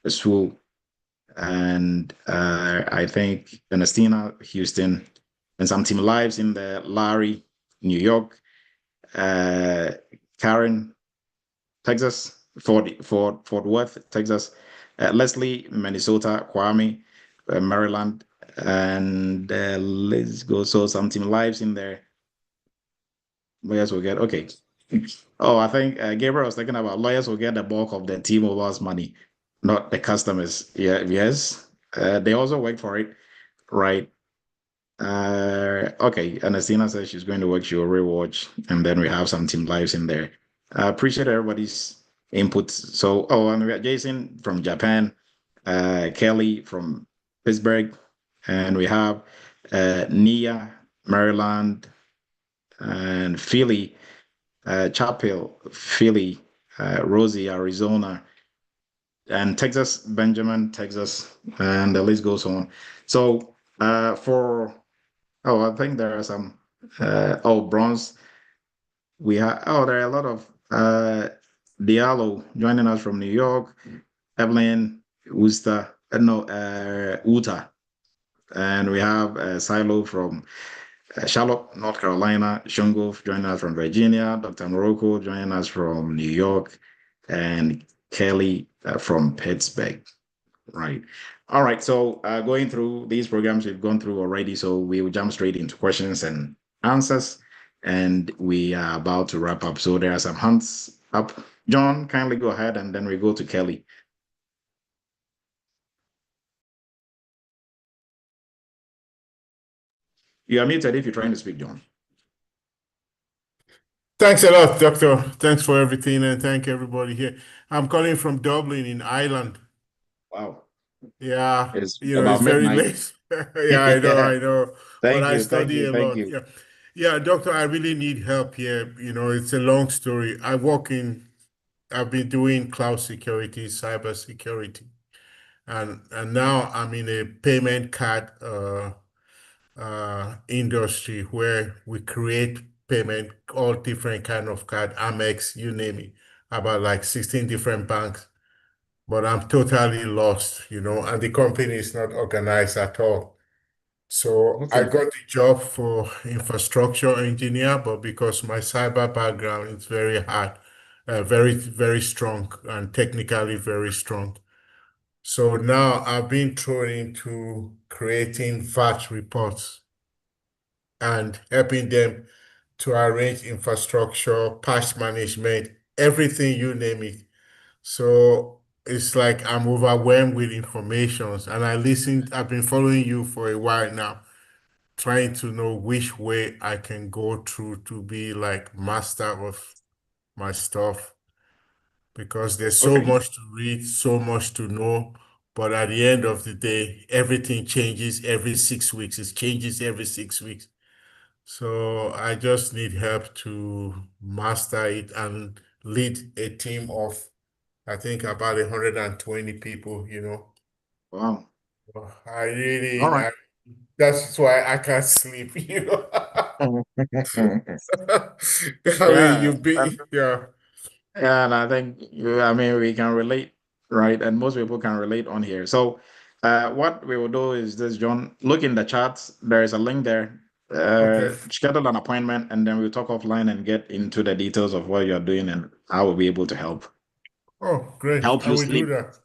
Speaker 1: Sewell, and I think Ernestina, Houston, and some team lives in the Larry, New York. Karen, Texas. Fort Worth, Texas. Leslie, Minnesota. Kwame, Maryland, and let's go. So some team lives in there. Lawyers will get okay. Oh, I think Gabriel was talking about lawyers will get the bulk of the T-Mobile's money, not the customers. Yeah, yes. They also work for it, right? Okay. Anastasia says she's going to work. She will rewatch, and then we have some team lives in there. I appreciate everybody's inputs. So, and we got Jason from Japan, Kelly from Pittsburgh, and we have Nia, Maryland, and Philly, Chapel, Philly, Rosie, Arizona, and Texas, Benjamin, Texas, and the list goes on. So I think there are some, bronze. We have, there are a lot of Diallo joining us from New York, Evelyn, Worcester, Utah, and we have Silo from Charlotte, North Carolina, Shungo joining us from Virginia, Dr. Morocco joining us from New York, and Kelly from Pittsburgh. Right. All right. So going through these programs we've gone through already, so we will jump straight into questions and answers, and we are about to wrap up. So there are some hands up. John, kindly go ahead, and then we go to Kelly. You are muted if you're trying to speak, John.
Speaker 14: Thanks a lot, Doctor. Thanks for everything, and thank everybody here. I'm calling from Dublin in Ireland.
Speaker 1: Wow.
Speaker 14: Yeah,
Speaker 1: it's
Speaker 14: it's very late. Yeah, I know.
Speaker 1: Thank
Speaker 14: But I
Speaker 1: you,
Speaker 14: study a lot.
Speaker 1: you.
Speaker 14: Yeah, Doctor, I really need help here. It's a long story. I've been doing cloud security, cybersecurity, and now I'm in a payment card industry where we create payment, all different kind of card, Amex, you name it, about like 16 different banks. But I'm totally lost, and the company is not organized at all. So I got the job for infrastructure engineer, but because my cyber background is very hard, very, very strong and technically very strong. So now I've been thrown into creating VAT reports and helping them to arrange infrastructure, patch management, everything you name it. So it's like I'm overwhelmed with information, and I've been following you for a while now, trying to know which way I can go through to be like master of my stuff, because there's so much to read, so much to know. But at the end of the day, everything changes every 6 weeks. It changes every 6 weeks. So I just need help to master it and lead a team of, I think, about 120 people,
Speaker 1: Wow.
Speaker 14: I really,
Speaker 1: All right.
Speaker 14: that's why I can't sleep, I mean,
Speaker 1: Yeah.
Speaker 14: yeah.
Speaker 1: Yeah, and I think I mean we can relate, right? And most people can relate on here. So what we will do is this, John, look in the chats. There is a link there.
Speaker 14: Okay.
Speaker 1: Schedule an appointment and then we'll talk offline and get into the details of what you're doing and how we'll be able to help.
Speaker 14: Oh, great.
Speaker 1: Help
Speaker 14: I
Speaker 1: you
Speaker 14: will do that.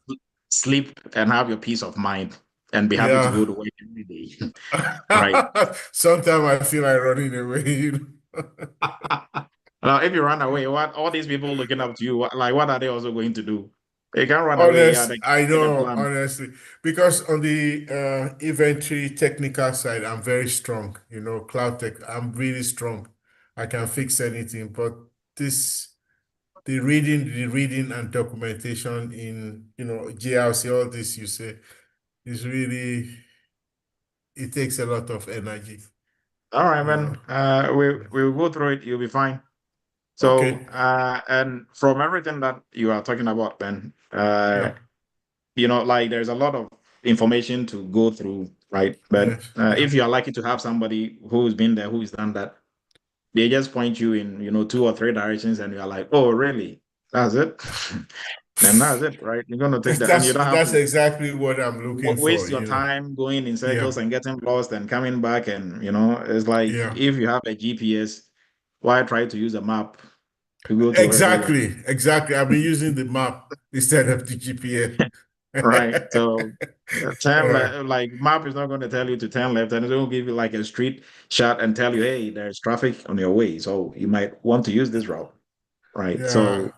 Speaker 1: sleep and have your peace of mind and be happy to
Speaker 14: Yeah.
Speaker 1: go to work every day. Right.
Speaker 14: Sometimes I feel like running away.
Speaker 1: Now, if you run away, what all these people looking up to you, what are they also going to do? They can't run away. Yeah, they
Speaker 14: I
Speaker 1: get a
Speaker 14: know,
Speaker 1: plan.
Speaker 14: honestly, because on the inventory technical side, I'm very strong. Cloud tech, I'm really strong. I can fix anything, but this, the reading and documentation in, GRC, all this you say, is really, it takes a lot of energy.
Speaker 1: All right, man. We'll go through it. You'll be fine. So,
Speaker 14: Okay.
Speaker 1: and from everything that you are talking about, Ben,
Speaker 14: Yeah.
Speaker 1: like there's a lot of information to go through, right? But
Speaker 14: Yes. Yeah.
Speaker 1: if you are lucky to have somebody who's been there, who's done that, they just point you in, 2 or 3 directions, and you're like, oh, really? That's it? Then that's it, right? You're gonna take that, and you don't have
Speaker 14: That's
Speaker 1: to
Speaker 14: exactly what I'm looking
Speaker 1: waste
Speaker 14: for,
Speaker 1: your time going in
Speaker 14: Yeah.
Speaker 1: circles and getting lost and coming back, and it's like
Speaker 14: Yeah.
Speaker 1: if you have a GPS, why try to use a map to go to wherever you are?
Speaker 14: Exactly. I've been using the map instead of the GPS.
Speaker 1: Right. So turn
Speaker 14: Yeah.
Speaker 1: like map is not going to tell you to turn left, and it will give you like a street shot and tell you, hey, there's traffic on your way, so you might want to use this route. Right. So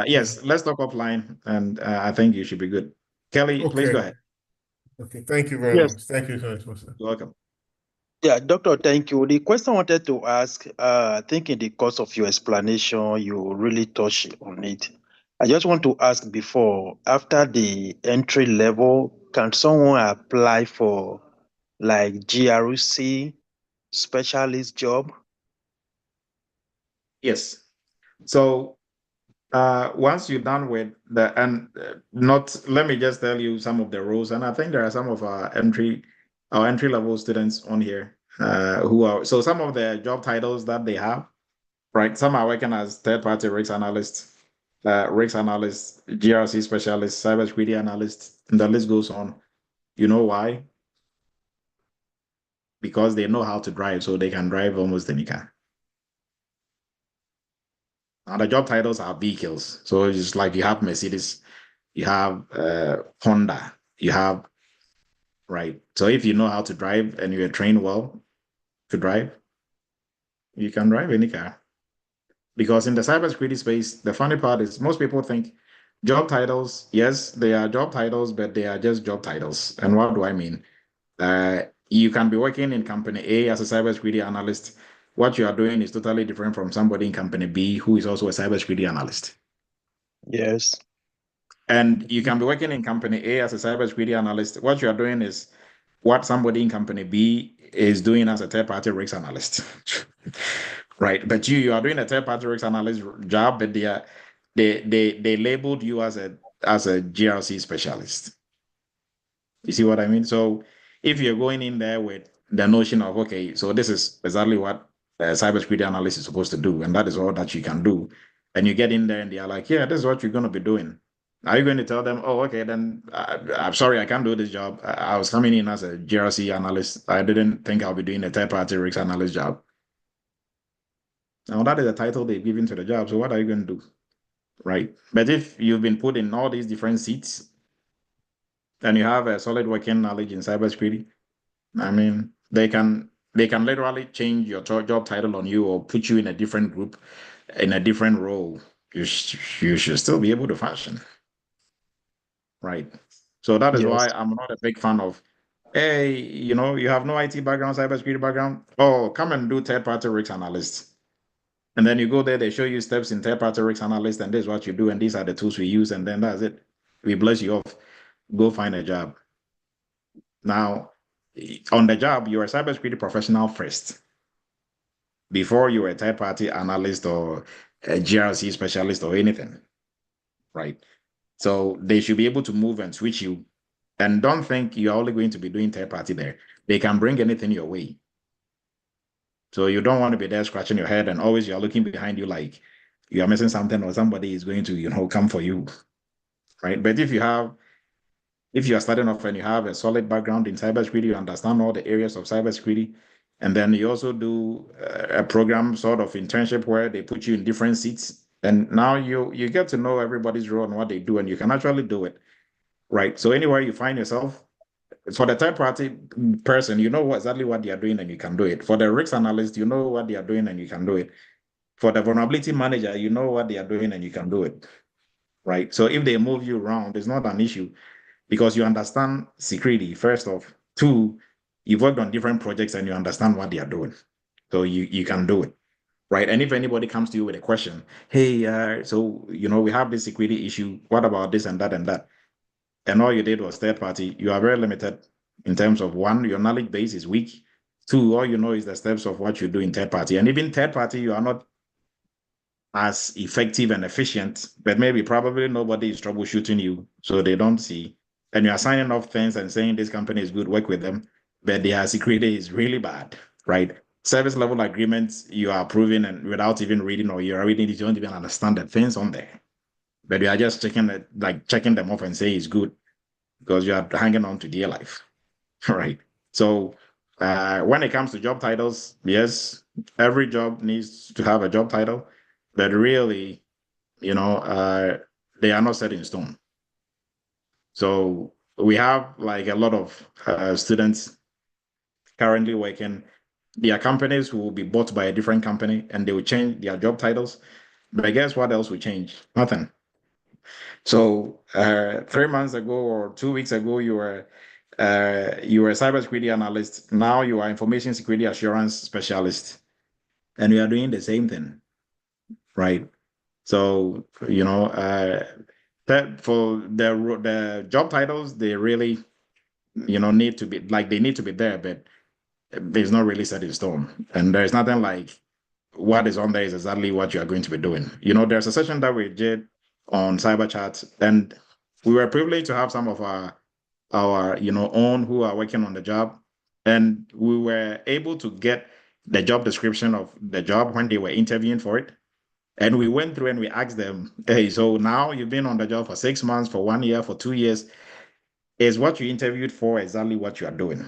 Speaker 1: yes, let's talk offline, and I think you should be good. Kelly, please go
Speaker 14: Okay.
Speaker 1: ahead.
Speaker 14: Okay. Thank you very
Speaker 15: Yes.
Speaker 14: much. Thank you so much, sir.
Speaker 1: You're welcome.
Speaker 15: Yeah, Doctor, thank you. The question I wanted to ask, I think in the course of your explanation, you really touched on it. I just want to ask before, after the entry level, can someone apply for like GRC specialist job?
Speaker 1: Yes. So once you're done with let me just tell you some of the rules, and I think there are some of our entry level students on here who are, so some of the job titles that they have, right? Some are working as third-party risk analysts, GRC specialist, cybersecurity analyst, and the list goes on. You know why? Because they know how to drive, so they can drive almost any car. Now the job titles are vehicles. So it's like you have Mercedes, you have Honda, you have, right? So if you know how to drive and you're trained well to drive, you can drive any car. Because in the cybersecurity space, the funny part is most people think job titles, yes, they are job titles, but they are just job titles. And what do I mean? You can be working in company A as a cybersecurity analyst. What you are doing is totally different from somebody in company B who is also a cybersecurity analyst.
Speaker 15: Yes.
Speaker 1: And you can be working in company A as a cybersecurity analyst. What you are doing is what somebody in company B is doing as a third-party risk analyst. Right. But you are doing a third-party risk analyst job, but they labeled you as a GRC specialist. You see what I mean? So if you're going in there with the notion of, okay, so this is exactly what a cybersecurity analyst is supposed to do, and that is all that you can do, and you get in there and they're like, yeah, this is what you're going to be doing. Are you going to tell them, oh, okay, then I'm sorry, I can't do this job. I was coming in as a GRC analyst. I didn't think I'll be doing a third-party risk analyst job. Now that is the title they've given to the job. So what are you going to do? right? But if you've been put in all these different seats and you have a solid working knowledge in cybersecurity, I mean, they can literally change your job title on you or put you in a different group, in a different role. You should still be able to function, right? So that is
Speaker 15: Yes.
Speaker 1: why I'm not a big fan of, hey, you have no IT background, cybersecurity background. Oh, come and do third-party risk analyst. And then you go there, they show you steps in third-party risk analyst, and this is what you do, and these are the tools we use, and then that's it. We bless you off. Go find a job. Now, on the job, you're a cybersecurity professional first, before you're a third-party analyst or a GRC specialist or anything, right? So they should be able to move and switch you. And don't think you're only going to be doing third-party there. They can bring anything your way. So you don't want to be there scratching your head and always you're looking behind you like you are missing something or somebody is going to, come for you, right? But if you are starting off and you have a solid background in cybersecurity, you understand all the areas of cybersecurity, and then you also do a program sort of internship where they put you in different seats, and now you get to know everybody's role and what they do, and you can actually do it, right? So anywhere you find yourself, for the third party person, you know exactly what they are doing and you can do it. For the risk analyst, you know what they are doing and you can do it. For the vulnerability manager, you know what they are doing and you can do it, right? So if they move you around, it's not an issue because you understand security, first off. Two, you've worked on different projects and you understand what they are doing. So you can do it, right? And if anybody comes to you with a question, hey, so, we have this security issue. What about this and that and that? And all you did was third party, you are very limited in terms of one, your knowledge base is weak. Two, all you know is the steps of what you do in third party. And even third party, you are not as effective and efficient, but maybe probably nobody is troubleshooting you, so they don't see. And you are signing off things and saying this company is good, work with them, but their security is really bad, right? Service level agreements you are approving and without even reading, or you're reading it, you don't even understand the things on there. But you are just checking them off and say it's good because you are hanging on to dear life, right? So when it comes to job titles, yes, every job needs to have a job title, but really, they are not set in stone. So we have like a lot of students currently working. There are companies who will be bought by a different company and they will change their job titles. But guess what else will change? Nothing. So 3 months ago or 2 weeks ago, you were a cybersecurity analyst. Now you are information security assurance specialist, and we are doing the same thing, right? So that for the job titles, they really need to be like they need to be there, but it's not really set in stone, and there's nothing like what is on there is exactly what you are going to be doing. There's a session that we did on Cyber Chat, and we were privileged to have some of our own who are working on the job, and we were able to get the job description of the job when they were interviewing for it. And we went through and we asked them, hey, so now you've been on the job for 6 months, for 1 year, for 2 years. Is what you interviewed for exactly what you are doing?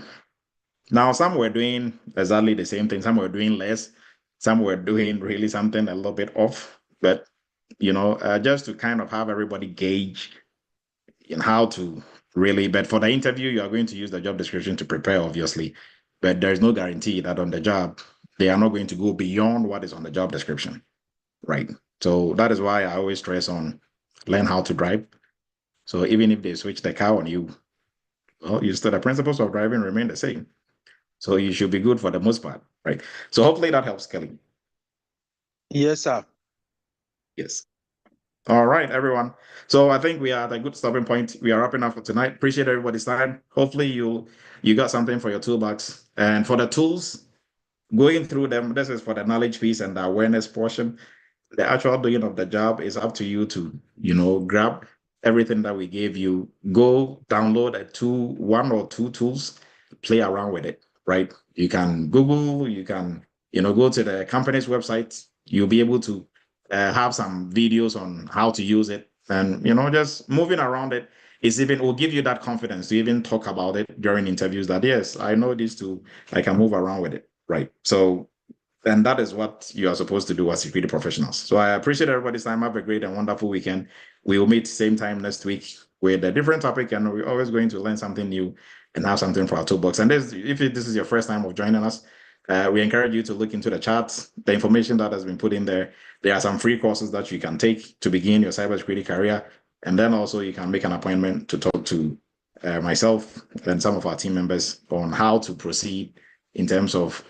Speaker 1: Now, some were doing exactly the same thing. Some were doing less. Some were doing really something a little bit off. But, just to kind of have everybody gauge in how to really, but for the interview, you are going to use the job description to prepare, obviously. But there's no guarantee that on the job, they are not going to go beyond what is on the job description, right? So that is why I always stress on learn how to drive. So even if they switch the car on you, well, the principles of driving remain the same. So you should be good for the most part, right? So hopefully that helps, Kelly.
Speaker 15: Yes, sir.
Speaker 1: Yes. All right, everyone. So I think we are at a good stopping point. We are wrapping up for tonight. Appreciate everybody's time. Hopefully you got something for your toolbox. And for the tools, going through them, this is for the knowledge piece and the awareness portion. The actual doing of the job is up to you to, grab everything that we gave you, go download one or two tools, play around with it, right? You can Google, you can, go to the company's website. You'll be able to have some videos on how to use it. And, just moving around it will give you that confidence to even talk about it during interviews that, yes, I know this tool, I can move around with it, right? So And that is what you are supposed to do as security professionals. So I appreciate everybody's time. Have a great and wonderful weekend. We will meet same time next week with a different topic, and we're always going to learn something new and have something for our toolbox. And if this is your first time of joining us, we encourage you to look into the charts, the information that has been put in there. There are some free courses that you can take to begin your cybersecurity career. And then also you can make an appointment to talk to myself and some of our team members on how to proceed in terms of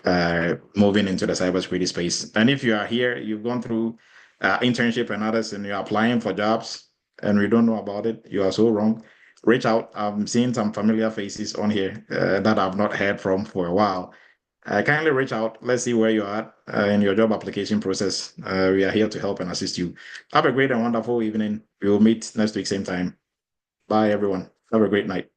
Speaker 1: moving into the cybersecurity space. And if you are here, you've gone through internship and others, and you're applying for jobs and we don't know about it, you are so wrong. Reach out. I'm seeing some familiar faces on here that I've not heard from for a while. Kindly reach out. Let's see where you are in your job application process. We are here to help and assist you. Have a great and wonderful evening. We will meet next week, same time. Bye, everyone. Have a great night.